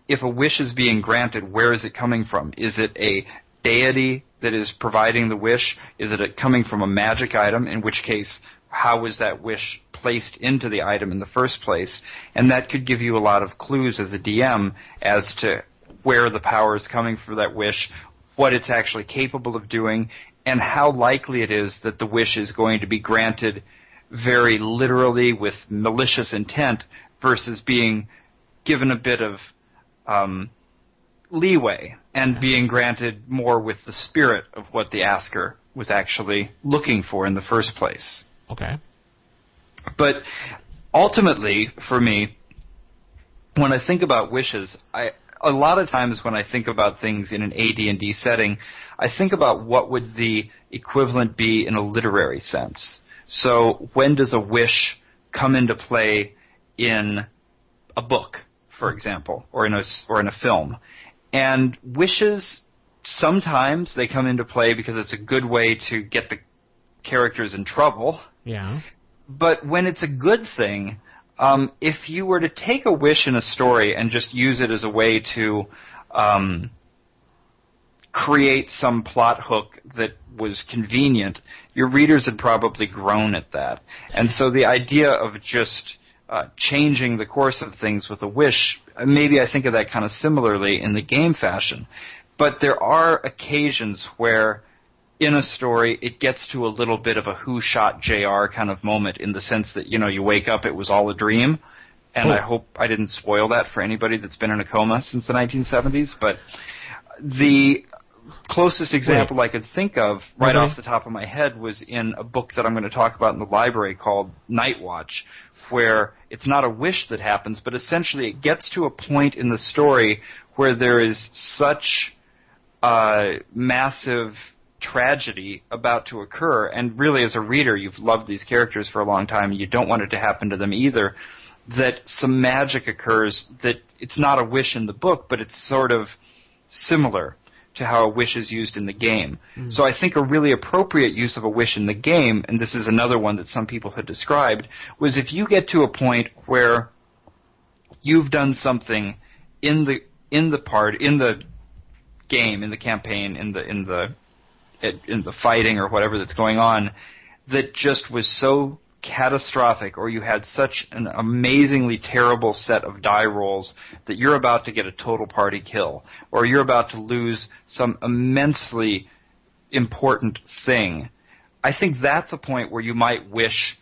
if a wish is being granted, where is it coming from? Is it a deity that is providing the wish? Is it coming from a magic item, in which case, how was that wish placed into the item in the first place? And that could give you a lot of clues as a DM as to where the power is coming for that wish, what it's actually capable of doing, and how likely it is that the wish is going to be granted very literally with malicious intent versus being given a bit of leeway and being granted more with the spirit of what the asker was actually looking for in the first place. Okay. But ultimately, for me, when I think about wishes, a lot of times when I think about things in an AD&D setting, I think about what would the equivalent be in a literary sense. So when does a wish come into play in a book, for example, or in a film? And wishes, sometimes they come into play because it's a good way to get the characters in trouble. Yeah. But when it's a good thing, if you were to take a wish in a story and just use it as a way to create some plot hook that was convenient, your readers had probably grown at that. And so the idea of just changing the course of things with a wish, maybe I think of that kind of similarly in the game fashion. But there are occasions where in a story it gets to a little bit of a who shot JR kind of moment, in the sense that, you wake up, it was all a dream. And I hope I didn't spoil that for anybody that's been in a coma since the 1970s. But the closest example I could think of right off the top of my head was in a book that I'm going to talk about in the library called Night Watch, where it's not a wish that happens, but essentially it gets to a point in the story where there is such massive tragedy about to occur, and really as a reader you've loved these characters for a long time and you don't want it to happen to them either, that some magic occurs that it's not a wish in the book, but it's sort of similar to how a wish is used in the game. So I think a really appropriate use of a wish in the game, and this is another one that some people had described, was if you get to a point where you've done something in the game, in the campaign, in the fighting or whatever that's going on, that just was so catastrophic, or you had such an amazingly terrible set of die rolls that you're about to get a total party kill, or you're about to lose some immensely important thing, I think that's a point where you might wish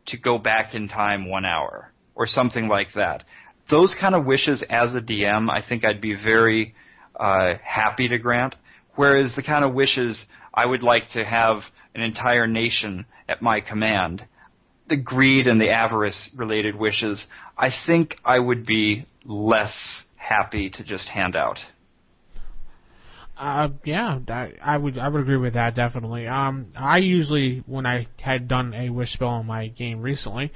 to go back in time 1 hour, or something like that. Those kind of wishes as a DM, I think I'd be very happy to grant, whereas the kind of wishes I would like to have an entire nation at my command, the greed and the avarice related wishes, I think I would be less happy to just hand out. Yeah, I would agree with that, definitely. I usually, when I had done a wish spell in my game recently,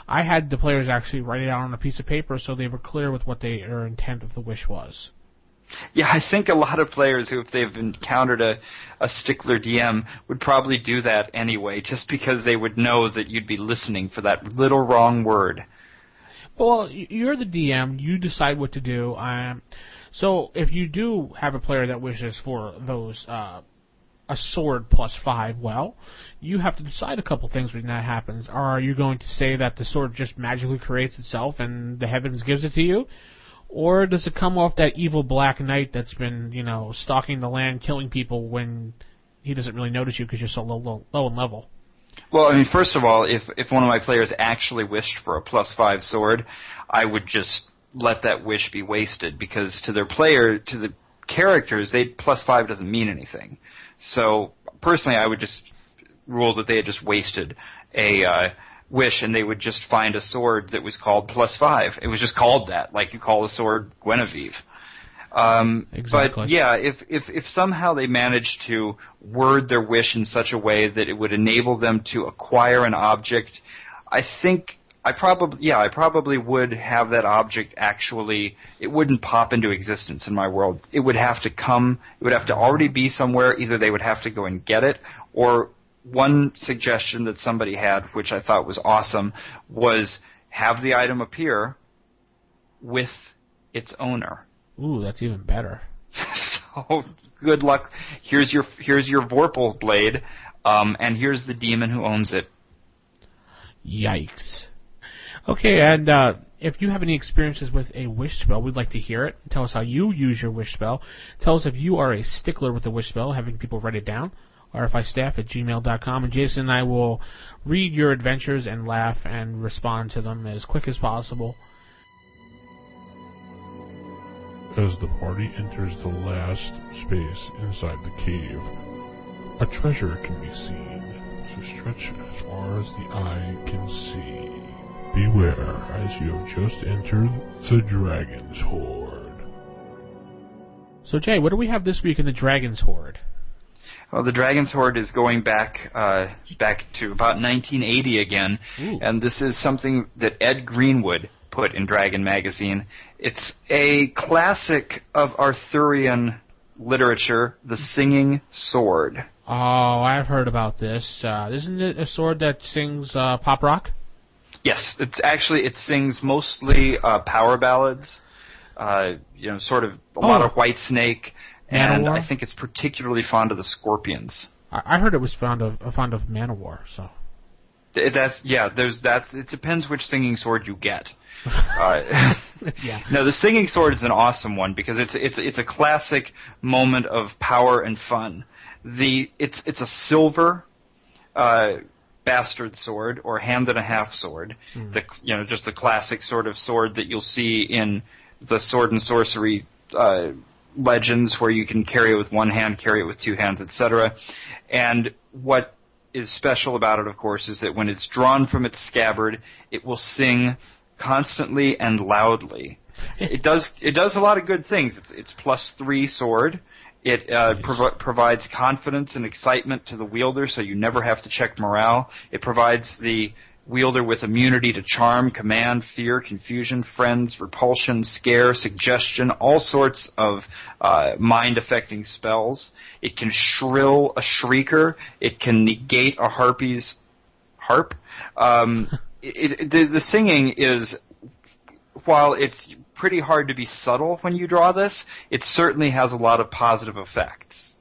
I had the players actually write it out on a piece of paper so they were clear with what their intent of the wish was. Yeah, I think a lot of players who, if they've encountered a stickler DM, would probably do that anyway, just because they would know that you'd be listening for that little wrong word. Well, you're the DM. You decide what to do. So if you do have a player that wishes for those a sword +5, well, you have to decide a couple things when that happens. Are you going to say that the sword just magically creates itself and the heavens gives it to you? Or does it come off that evil black knight that's been, stalking the land, killing people when he doesn't really notice you because you're so low in level? Well, I mean, first of all, if one of my players actually wished for a +5 sword, I would just let that wish be wasted, because to the characters, +5 doesn't mean anything. So personally, I would just rule that they had just wasted a wish, and they would just find a sword that was called +5. It was just called that, like you call a sword Guinevere. Exactly. But yeah, if somehow they managed to word their wish in such a way that it would enable them to acquire an object, I think I probably would have that object actually. It wouldn't pop into existence in my world. It would have to come. It would have to already be somewhere. Either they would have to go and get it, or one suggestion that somebody had, which I thought was awesome, was have the item appear with its owner. Ooh, that's even better. So good luck. Here's your Vorpal blade, and here's the demon who owns it. Yikes. Okay, and if you have any experiences with a wish spell, we'd like to hear it. Tell us how you use your wish spell. Tell us if you are a stickler with the wish spell, having people write it down. rfistaff@gmail.com, and Jason and I will read your adventures and laugh and respond to them as quick as possible. As the party enters the last space inside the cave, a treasure can be seen, so stretch as far as the eye can see. Beware as you have just entered the Dragon's Hoard. So Jay, what do we have this week in the Dragon's Hoard? Well, the Dragon's Hoard is going back to about 1980 again, Ooh. And this is something that Ed Greenwood put in Dragon Magazine. It's a classic of Arthurian literature, the Singing Sword. Oh, I've heard about this. Isn't it a sword that sings pop rock? Yes, it sings mostly power ballads, sort of a lot of Whitesnake, and Manowar? I think it's particularly fond of the Scorpions. I heard it was fond of Manowar, so. It depends which singing sword you get. Yeah. No, the Singing Sword is an awesome one because it's a classic moment of power and fun. It's a silver bastard sword or hand and a half sword. Just the classic sort of sword that you'll see in the sword and sorcery legends, where you can carry it with one hand, carry it with two hands, etc. And what is special about it, of course, is that when it's drawn from its scabbard, it will sing constantly and loudly. It does a lot of good things. It's +3 sword. It provides confidence and excitement to the wielder, so you never have to check morale. It provides the wielder with immunity to charm, command, fear, confusion, friends, repulsion, scare, suggestion, all sorts of mind-affecting spells. It can shrill a shrieker. It can negate a harpy's harp. The singing is while it's pretty hard to be subtle when you draw this, it certainly has a lot of positive effects.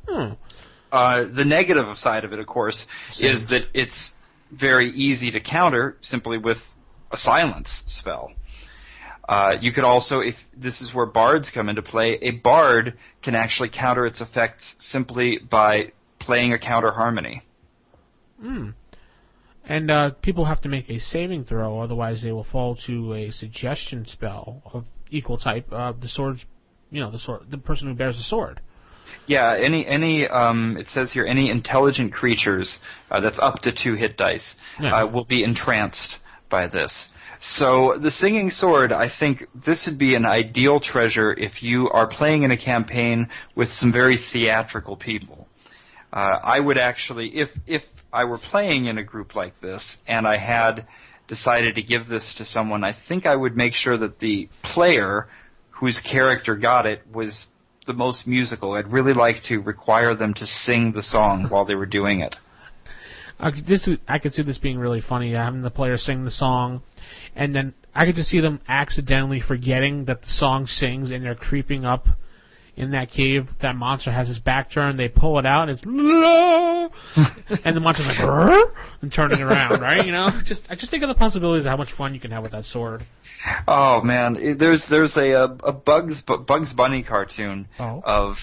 The negative side of it, of course, is that it's very easy to counter simply with a silence spell. You could also, if this is where bards come into play, a bard can actually counter its effects simply by playing a counter harmony. And people have to make a saving throw, otherwise they will fall to a suggestion spell of equal type. The sword's, the person who bears the sword. Yeah, it says here, any intelligent creatures, that's up to 2 hit dice, will be entranced by this. So the Singing Sword, I think this would be an ideal treasure if you are playing in a campaign with some very theatrical people. I would actually, if I were playing in a group like this and I had decided to give this to someone, I think I would make sure that the player whose character got it was the most musical. I'd really like to require them to sing the song while they were doing it. I could see this being really funny, having the player sing the song, and then I could just see them accidentally forgetting that the song sings, and they're creeping up in that cave. That monster has his back turned. They pull it out, and it's and the monster's like and turning around, right? I just think of the possibilities of how much fun you can have with that sword. Oh man, there's a Bugs Bunny cartoon of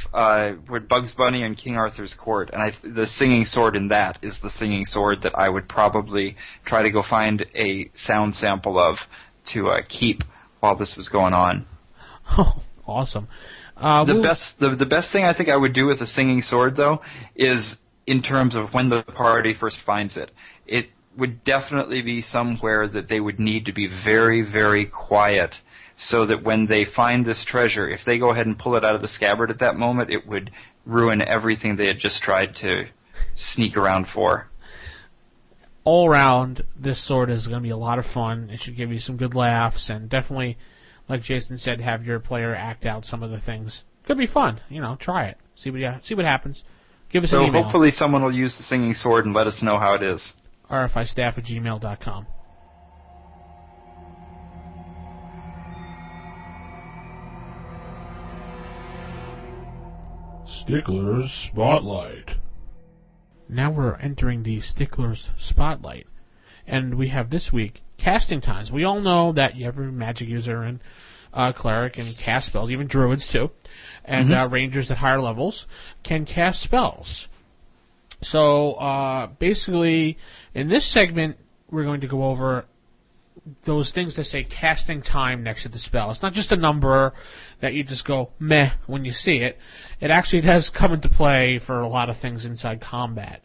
where Bugs Bunny and King Arthur's court, and the singing sword in that is the singing sword that I would probably try to go find a sound sample of to keep while this was going on. Oh, awesome. The best thing I think I would do with a singing sword, though, is in terms of when the party first finds it. It would definitely be somewhere that they would need to be very, very quiet, so that when they find this treasure, if they go ahead and pull it out of the scabbard at that moment, it would ruin everything they had just tried to sneak around for. All around, this sword is going to be a lot of fun. It should give you some good laughs, and definitely, like Jason said, have your player act out some of the things. Could be fun. Try it. See what happens. Give us an email. So hopefully someone will use the singing sword and let us know how it is. rfistaff@gmail.com. Stickler's Spotlight. Now we're entering the Stickler's Spotlight. And we have this week casting times. We all know that every magic user and cleric and cast spells, even druids too, and rangers at higher levels can cast spells. So basically, in this segment, we're going to go over those things that say casting time next to the spell. It's not just a number that you just go meh when you see it. It actually does come into play for a lot of things inside combat.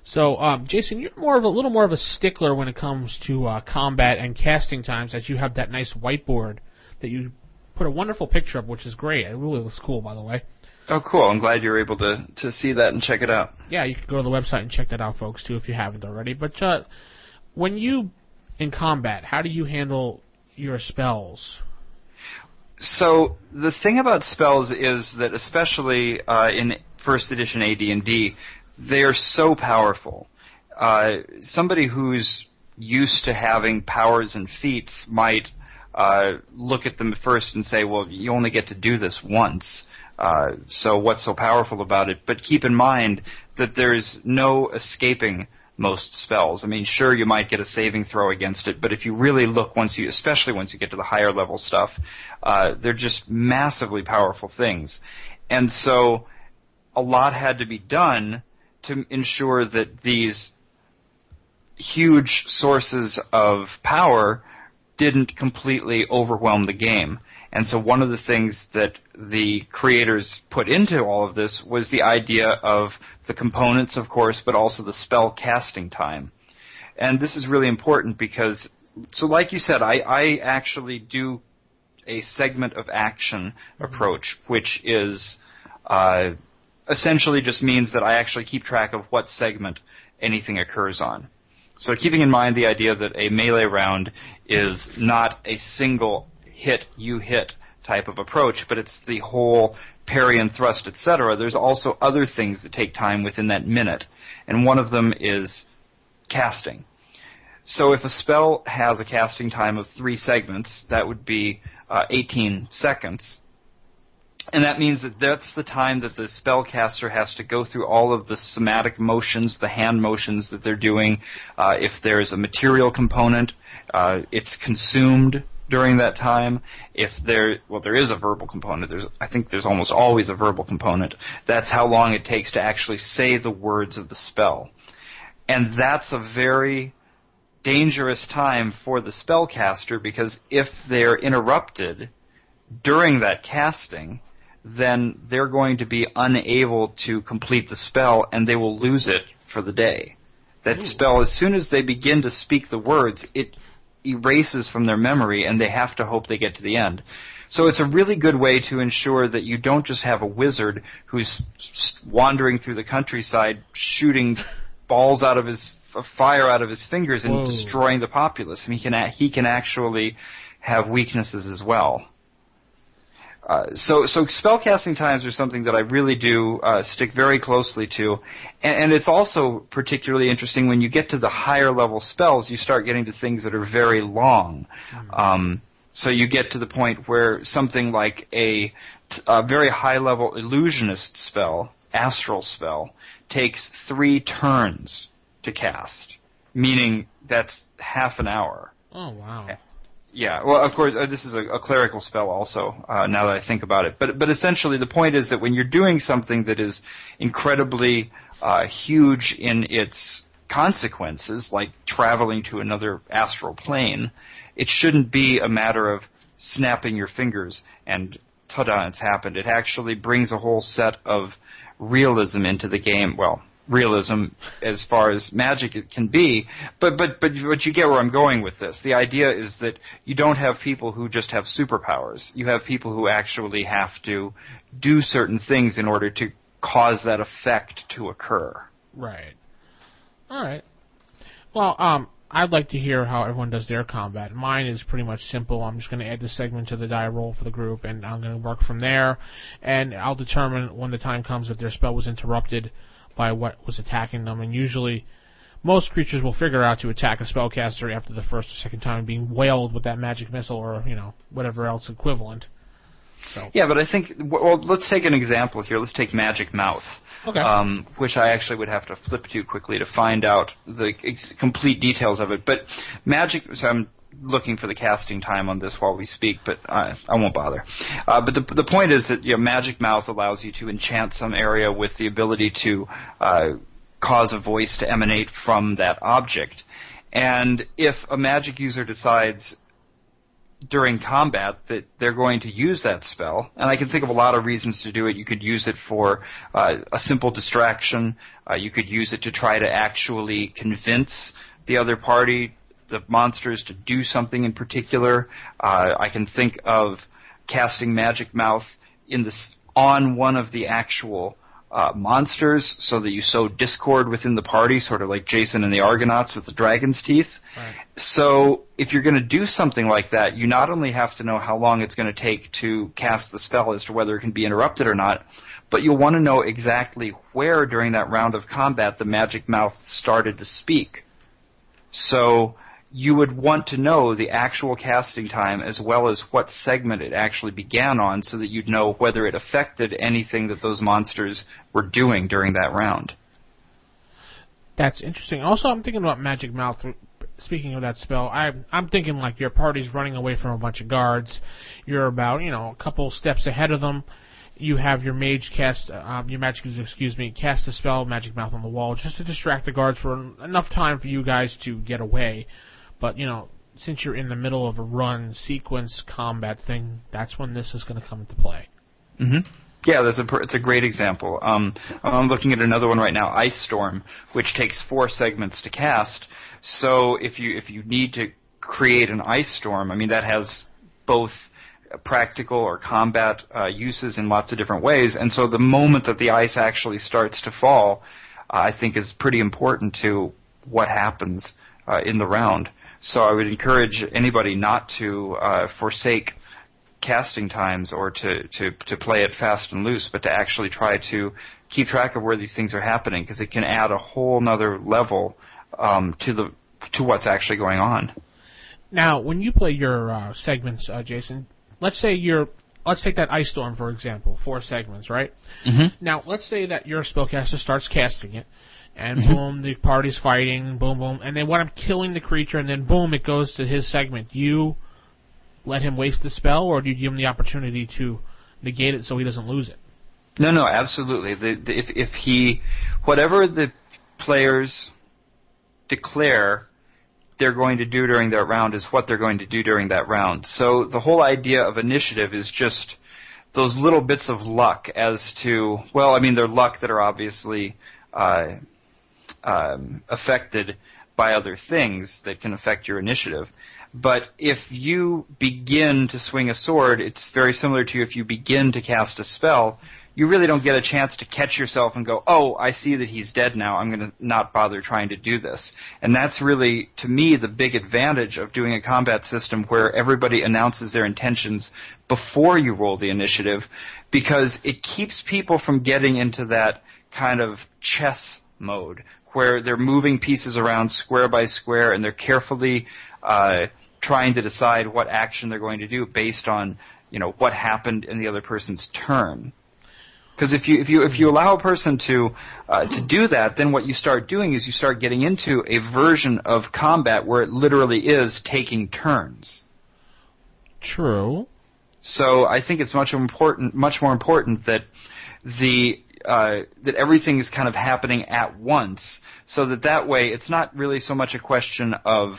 So, Jason, you're a little more of a stickler when it comes to combat and casting times, as you have that nice whiteboard that you put a wonderful picture of, which is great. It really looks cool, by the way. Oh, cool. I'm glad you're able to see that and check it out. Yeah, you can go to the website and check that out, folks, too, if you haven't already. But when you, in combat, how do you handle your spells? So the thing about spells is that, especially in first edition AD&D, they are so powerful. Somebody who's used to having powers and feats might look at them first and say, well, you only get to do this once. So what's so powerful about it? But keep in mind that there's no escaping most spells. I mean, sure, you might get a saving throw against it, but if you really look, especially once you get to the higher level stuff, they're just massively powerful things. And so a lot had to be done to ensure that these huge sources of power didn't completely overwhelm the game. And so one of the things that the creators put into all of this was the idea of the components, of course, but also the spell casting time. And this is really important because, so like you said, I actually do a segment of action approach, which is essentially just means that I actually keep track of what segment anything occurs on. So keeping in mind the idea that a melee round is not a single hit type of approach, but it's the whole parry and thrust, etc. There's also other things that take time within that minute, and one of them is casting. So if a spell has a casting time of 3 segments, that would be 18 seconds. And that means that that's the time that the spellcaster has to go through all of the somatic motions, the hand motions that they're doing. If there's a material component, it's consumed during that time. If there is a verbal component. I think there's almost always a verbal component. That's how long it takes to actually say the words of the spell. And that's a very dangerous time for the spellcaster, because if they're interrupted during that casting, then they're going to be unable to complete the spell, and they will lose it for the day. That spell, as soon as they begin to speak the words, it erases from their memory, and they have to hope they get to the end. So it's a really good way to ensure that you don't just have a wizard who's wandering through the countryside shooting balls out of his fire out of his fingers and destroying the populace. I mean, he can actually have weaknesses as well. So spellcasting times are something that I really do stick very closely to, and it's also particularly interesting when you get to the higher level spells. You start getting to things that are very long. So you get to the point where something like a very high level illusionist spell, astral spell, takes 3 turns to cast, meaning that's half an hour. Oh, wow. Yeah, well, of course, this is a clerical spell also, now that I think about it. But essentially the point is that when you're doing something that is incredibly huge in its consequences, like traveling to another astral plane, it shouldn't be a matter of snapping your fingers and ta-da, it's happened. It actually brings a whole set of realism into the game. Well, realism as far as magic it can be, but you get where I'm going with this. The idea is that you don't have people who just have superpowers. You have people who actually have to do certain things in order to cause that effect to occur. Right. All right. Well, I'd like to hear how everyone does their combat. Mine is pretty much simple. I'm just going to add the segment to the die roll for the group, and I'm going to work from there, and I'll determine when the time comes if their spell was interrupted by what was attacking them. And usually most creatures will figure out to attack a spellcaster after the first or second time being whaled with that magic missile or, whatever else equivalent. So. Yeah, but I think, well, let's take an example here. Let's take Magic Mouth, okay. Which I actually would have to flip to quickly to find out the complete details of it. But so I'm looking for the casting time on this while we speak, but I won't bother. But the point is that Magic Mouth allows you to enchant some area with the ability to cause a voice to emanate from that object. And if a magic user decides during combat that they're going to use that spell, and I can think of a lot of reasons to do it. You could use it for a simple distraction. You could use it to try to actually convince the other party, the monsters, to do something in particular. I can think of casting Magic Mouth on one of the actual monsters so that you sow discord within the party, sort of like Jayson and the Argonauts with the dragon's teeth. Right. So if you're going to do something like that, you not only have to know how long it's going to take to cast the spell as to whether it can be interrupted or not, but you'll want to know exactly where during that round of combat the Magic Mouth started to speak. So you would want to know the actual casting time as well as what segment it actually began on so that you'd know whether it affected anything that those monsters were doing during that round. That's interesting. Also, I'm thinking about Magic Mouth. Speaking of that spell, I'm thinking like your party's running away from a bunch of guards. You're about, a couple steps ahead of them. You have your mage cast a spell, Magic Mouth, on the wall just to distract the guards for enough time for you guys to get away. But, since you're in the middle of a run, sequence, combat thing, that's when this is going to come into play. Mm-hmm. Yeah, it's a great example. I'm looking at another one right now, Ice Storm, which takes 4 segments to cast. So if you need to create an ice storm, I mean, that has both practical or combat uses in lots of different ways. And so the moment that the ice actually starts to fall, I think is pretty important to what happens in the round. So I would encourage anybody not to forsake casting times or to play it fast and loose, but to actually try to keep track of where these things are happening, because it can add a whole nother level to to what's actually going on. Now, when you play your segments, Jayson, let's take that Ice Storm, for example, 4 segments, right? Mm-hmm. Now, let's say that your spellcaster starts casting it, and boom, the party's fighting, boom, boom, and then when I'm killing the creature, and then boom, it goes to his segment. Do you let him waste the spell, or do you give him the opportunity to negate it so he doesn't lose it? No, absolutely. If he, whatever the players declare they're going to do during that round is what they're going to do during that round. So the whole idea of initiative is just those little bits of luck as to, well, I mean, they're luck that are obviously affected by other things that can affect your initiative. But if you begin to swing a sword, it's very similar to if you begin to cast a spell, you really don't get a chance to catch yourself and go, oh, I see that he's dead now, I'm going to not bother trying to do this. And that's really, to me, the big advantage of doing a combat system where everybody announces their intentions before you roll the initiative, because it keeps people from getting into that kind of chess mode where they're moving pieces around square by square and they're carefully trying to decide what action they're going to do based on, what happened in the other person's turn. Because if you allow a person to do that, then what you start doing is you start getting into a version of combat where it literally is taking turns. True. So I think it's much more important that that everything is kind of happening at once, so that way it's not really so much a question of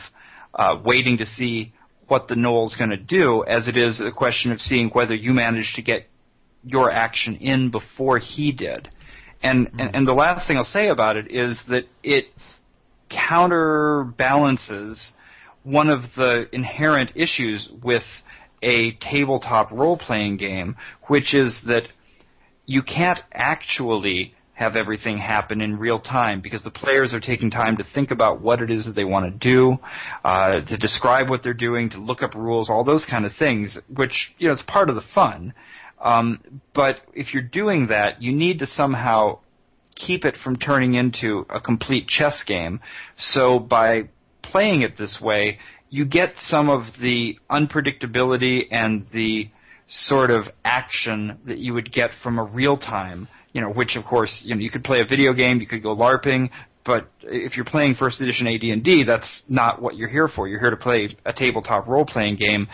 waiting to see what the Knoll's going to do, as it is a question of seeing whether you manage to get your action in before he did. And the last thing I'll say about it is that it counterbalances one of the inherent issues with a tabletop role-playing game, which is that you can't actually have everything happen in real time because the players are taking time to think about what it is that they want to do, to describe what they're doing, to look up rules, all those kind of things, which, it's part of the fun. But if you're doing that, you need to somehow keep it from turning into a complete chess game. So by playing it this way, you get some of the unpredictability and the sort of action that you would get from a real time, which of course, you could play a video game, you could go LARPing, but if you're playing first edition AD&D, that's not what you're here for. You're here to play a tabletop role-playing game.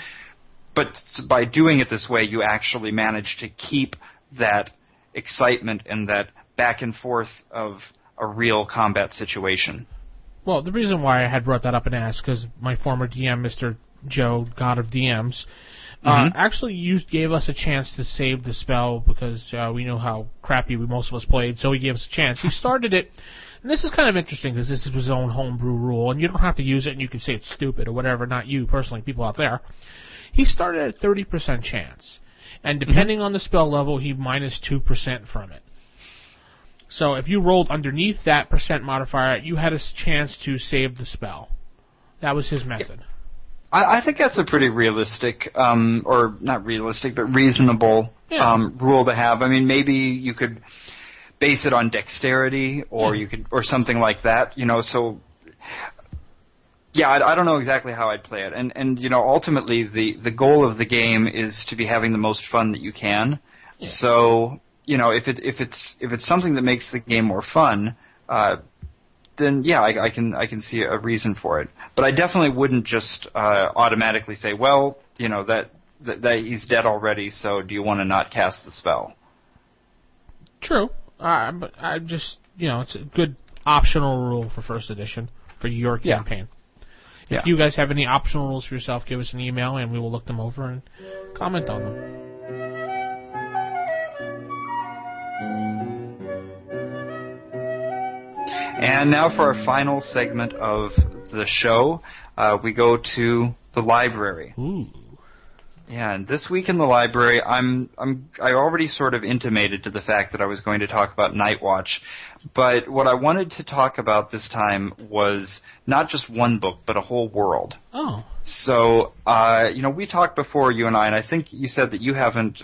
But by doing it this way, you actually manage to keep that excitement and that back and forth of a real combat situation. Well, the reason why I had brought that up and asked, because my former DM, Mr. Joe, God of DMs, actually gave us a chance to save the spell because we knew how crappy most of us played, so he gave us a chance. He started it, and this is kind of interesting because this is his own homebrew rule, and you don't have to use it, and you can say it's stupid or whatever, not you personally, people out there. He started at 30% chance, and depending on the spell level, he minus 2% from it. So if you rolled underneath that percent modifier, you had a chance to save the spell. That was his method. I think that's a pretty realistic, or not realistic, but reasonable rule to have. I mean, maybe you could base it on dexterity, or you could, or something like that. So. Yeah, I don't know exactly how I'd play it, and ultimately the goal of the game is to be having the most fun that you can. Yeah. So if it's something that makes the game more fun, then yeah, I can see a reason for it. But I definitely wouldn't just automatically say, well, that he's dead already, so do you want to not cast the spell? True, but I just it's a good optional rule for first edition for your campaign. If you guys have any optional rules for yourself, give us an email and we will look them over and comment on them. And now for our final segment of the show, we go to the library. Ooh. Yeah, and this week in the library, I already sort of intimated to the fact that I was going to talk about Night Watch, but what I wanted to talk about this time was not just one book, but a whole world. Oh. So, we talked before, you and I think you said that you haven't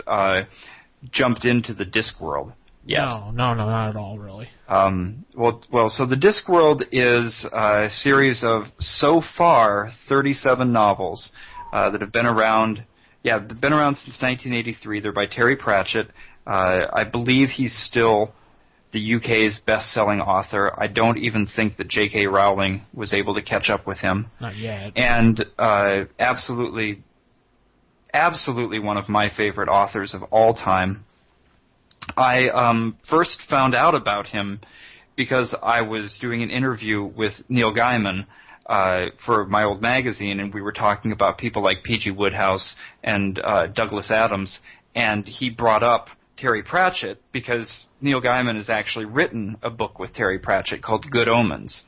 jumped into the Discworld. yet. No, not at all, really. So the Discworld is a series of, so far, 37 novels that have been around. Yeah, they've been around since 1983. They're by Terry Pratchett. I believe he's still the UK's best-selling author. I don't even think that J.K. Rowling was able to catch up with him. Not yet. And absolutely one of my favorite authors of all time. I first found out about him because I was doing an interview with Neil Gaiman for my old magazine, and we were talking about people like P.G. Wodehouse and Douglas Adams, and he brought up Terry Pratchett because Neil Gaiman has actually written a book with Terry Pratchett called Good Omens,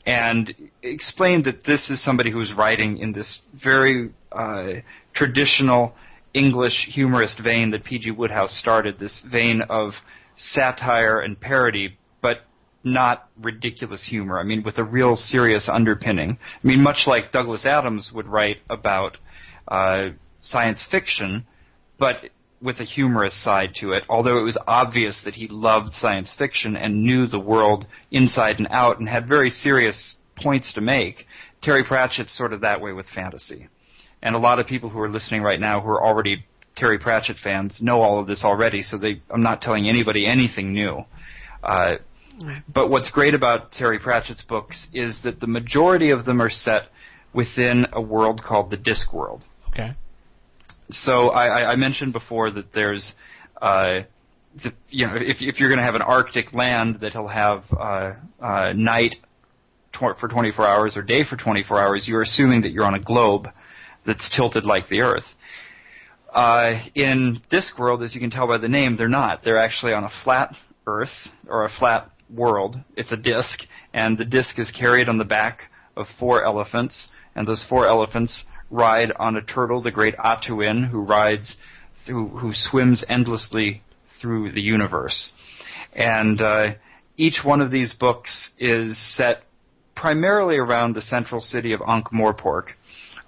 and explained that this is somebody who's writing in this very traditional English humorist vein that P.G. Wodehouse started, this vein of satire and parody, but not ridiculous humor. I mean, with a real serious underpinning. I mean, much like Douglas Adams would write about science fiction, but with a humorous side to it, although it was obvious that he loved science fiction and knew the world inside and out and had very serious points to make. Terry Pratchett's sort of that way with fantasy. And a lot of people who are listening right now who are already Terry Pratchett fans know all of this already, so I'm not telling anybody anything new. But what's great about Terry Pratchett's books is that the majority of them are set within a world called the Discworld. Okay. So I mentioned before that there's, if you're going to have an Arctic land that he'll have night for 24 hours or day for 24 hours, you're assuming that you're on a globe that's tilted like the Earth. In Discworld, as you can tell by the name, they're not. They're actually on a flat Earth, or a flat world. It's a disc, and the disc is carried on the back of 4 elephants, and those 4 elephants ride on a turtle, the great Atuin, who swims endlessly through the universe. And each one of these books is set primarily around the central city of Ankh-Morpork,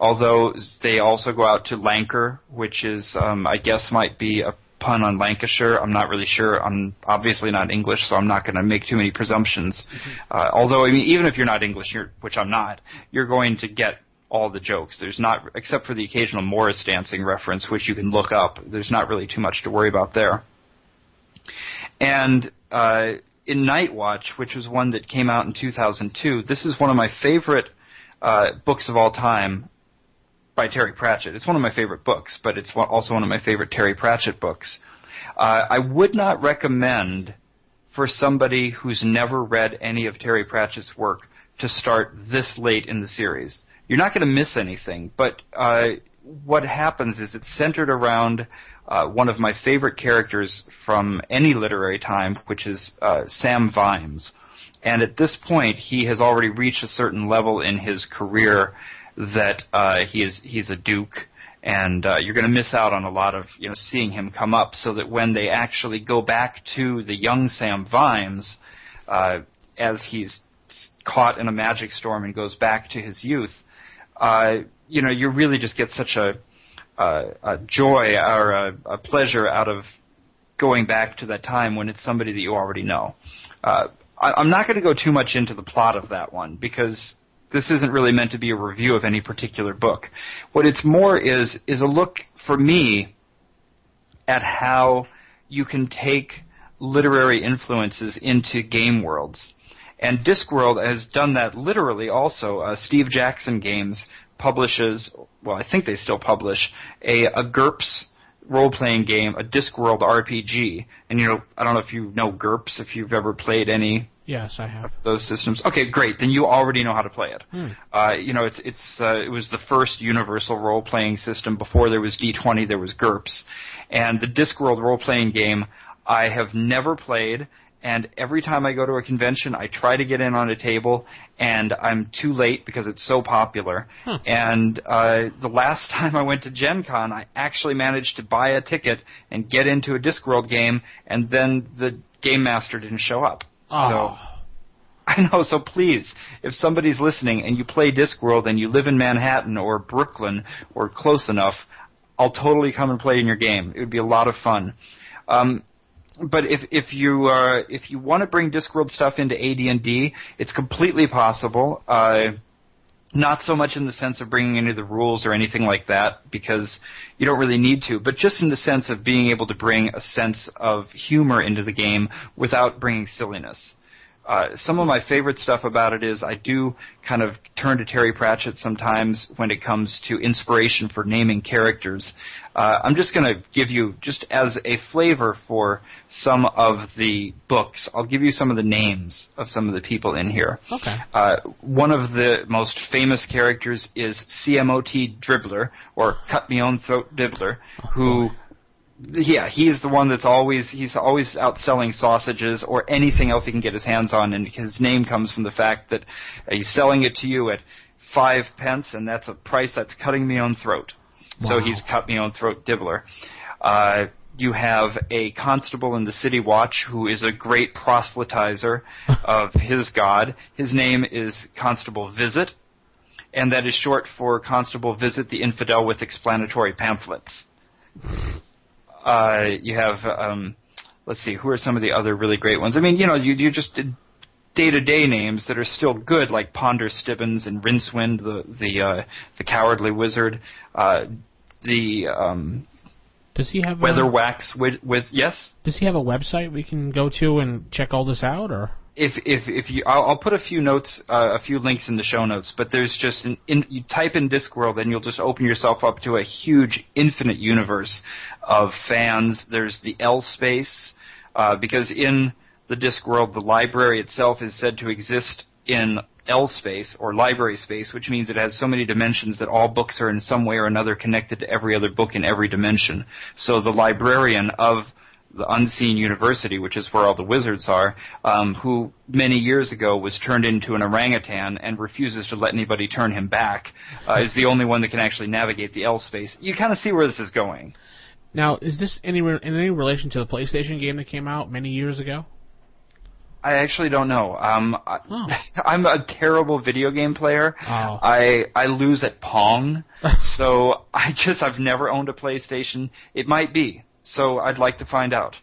although they also go out to Lancre, which is, I guess, might be a pun on Lancashire. I'm not really sure. I'm obviously not English, so I'm not going to make too many presumptions. Although, I mean, even if you're not English, which I'm not, you're going to get all the jokes. There's not, except for the occasional Morris dancing reference, which you can look up. There's not really too much to worry about there. And in Night Watch, which was one that came out in 2002, this is one of my favorite books of all time by Terry Pratchett. It's one of my favorite books, but it's also one of my favorite Terry Pratchett books. I would not recommend for somebody who's never read any of Terry Pratchett's work to start this late in the series. You're not going to miss anything, but what happens is it's centered around one of my favorite characters from any literary time, which is Sam Vimes. And at this point, he has already reached a certain level in his career that he's a duke, and you're going to miss out on a lot of seeing him come up, so that when they actually go back to the young Sam Vimes, as he's caught in a magic storm and goes back to his youth, you really just get such a joy or a pleasure out of going back to that time when it's somebody that you already know. I'm not going to go too much into the plot of that one, because this isn't really meant to be a review of any particular book. What it's more is a look, for me, at how you can take literary influences into game worlds. And Discworld has done that literally also. Steve Jackson Games publishes, well, I think they still publish, a GURPS role-playing game, a Discworld RPG. And, I don't know if you know GURPS, if you've ever played any. Yes, I have. Of those systems. Okay, great. Then you already know how to play it. It was the first universal role-playing system. Before there was D20, there was GURPS. And the Discworld role-playing game I have never played, and every time I go to a convention, I try to get in on a table, and I'm too late because it's so popular. And the last time I went to Gen Con, I actually managed to buy a ticket and get into a Discworld game, and then the game master didn't show up. Oh. So I know, so please, if somebody's listening and you play Discworld and you live in Manhattan or Brooklyn or close enough, I'll totally come and play in your game. It would be a lot of fun. But if you want to bring Discworld stuff into AD&D, it's completely possible. Not so much in the sense of bringing any of the rules or anything like that, because you don't really need to, but just in the sense of being able to bring a sense of humor into the game without bringing silliness. Some of my favorite stuff about it is I do kind of turn to Terry Pratchett sometimes when it comes to inspiration for naming characters. I'm just going to give you, just as a flavor for some of the books, I'll give you some of the names of some of the people in here. Okay. One of the most famous characters is CMOT Dribbler, or Cut Me Own Throat Dibbler, who... Yeah, he's the one he's always out selling sausages or anything else he can get his hands on, and his name comes from the fact that he's selling it to you at 5 pence, and that's a price that's cutting me own throat. Wow. So he's Cut Me Own Throat Dibbler. You have a constable in the City Watch who is a great proselytizer of his god. His name is Constable Visit, and that is short for Constable Visit the Infidel with Explanatory Pamphlets. You have, let's see, who are some of the other really great ones? I mean, you just did day-to-day names that are still good, like Ponder Stibbons and Rincewind, the Cowardly Wizard, Does he have Weatherwax yes? Does he have a website we can go to and check all this out, or? If you, I'll put a few notes, a few links in the show notes. But there's just you type in Discworld and you'll just open yourself up to a huge, infinite universe of fans. There's the L space, because in the Discworld, the library itself is said to exist in L space or library space, which means it has so many dimensions that all books are in some way or another connected to every other book in every dimension. So the librarian of the Unseen University, which is where all the wizards are, who many years ago was turned into an orangutan and refuses to let anybody turn him back, is the only one that can actually navigate the L space. You kind of see where this is going. Now, is this in any relation to the PlayStation game that came out many years ago? I actually don't know. I'm a terrible video game player. Oh. I lose at Pong, so I've never owned a PlayStation. It might be. So I'd like to find out.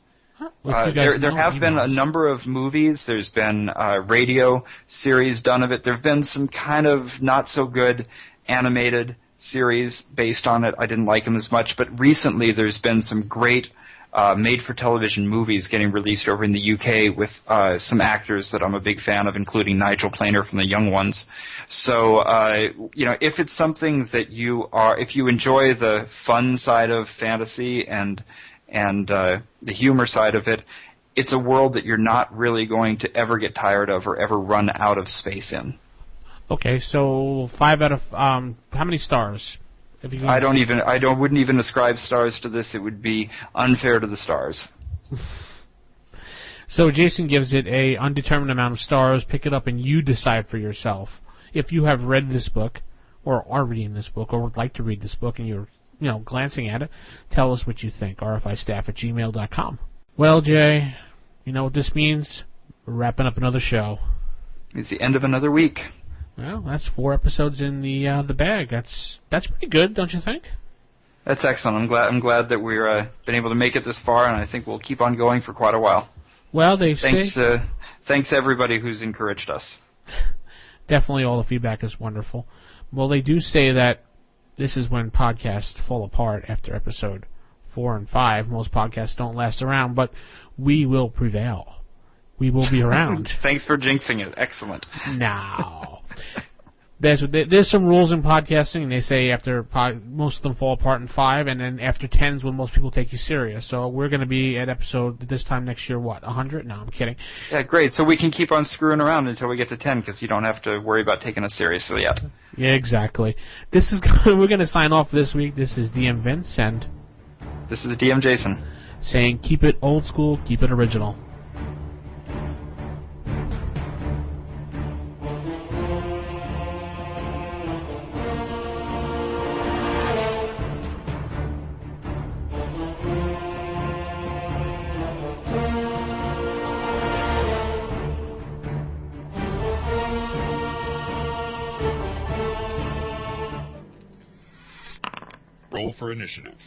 There have been a number of movies. There's been a radio series done of it. There have been some kind of not-so-good animated series based on it. I didn't like them as much. But recently there's been some great made-for-television movies getting released over in the UK with some actors that I'm a big fan of, including Nigel Planer from The Young Ones. So, if it's something that if you enjoy the fun side of fantasy and the humor side of it, it's a world that you're not really going to ever get tired of or ever run out of space in. Okay, so 5 out of how many stars? Wouldn't even ascribe stars to this. It would be unfair to the stars. So Jayson gives it a undetermined amount of stars. Pick it up and you decide for yourself. If you have read this book, or are reading this book, or would like to read this book, and you're glancing at it, tell us what you think. rfistaff@gmail.com. Well, Jay, you know what this means? We're wrapping up another show. It's the end of another week. Well, that's 4 episodes in the bag. That's pretty good, don't you think? That's excellent. I'm glad that we've been able to make it this far, and I think we'll keep on going for quite a while. Well, thanks everybody who's encouraged us. Definitely, all the feedback is wonderful. Well, they do say that this is when podcasts fall apart after episode 4 and 5. Most podcasts don't last around, but we will prevail. We will be around. Thanks for jinxing it. Excellent. No. There's some rules in podcasting, and they say after most of them fall apart in 5, and then after 10 is when most people take you serious. So we're going to be at episode this time next year, 100? No, I'm kidding. Yeah, great. So we can keep on screwing around until we get to 10, because you don't have to worry about taking us seriously yet. Yeah, exactly. We're going to sign off this week. This is DM Vince, and this is DM Jayson, saying keep it old school, keep it original. Roll for initiative.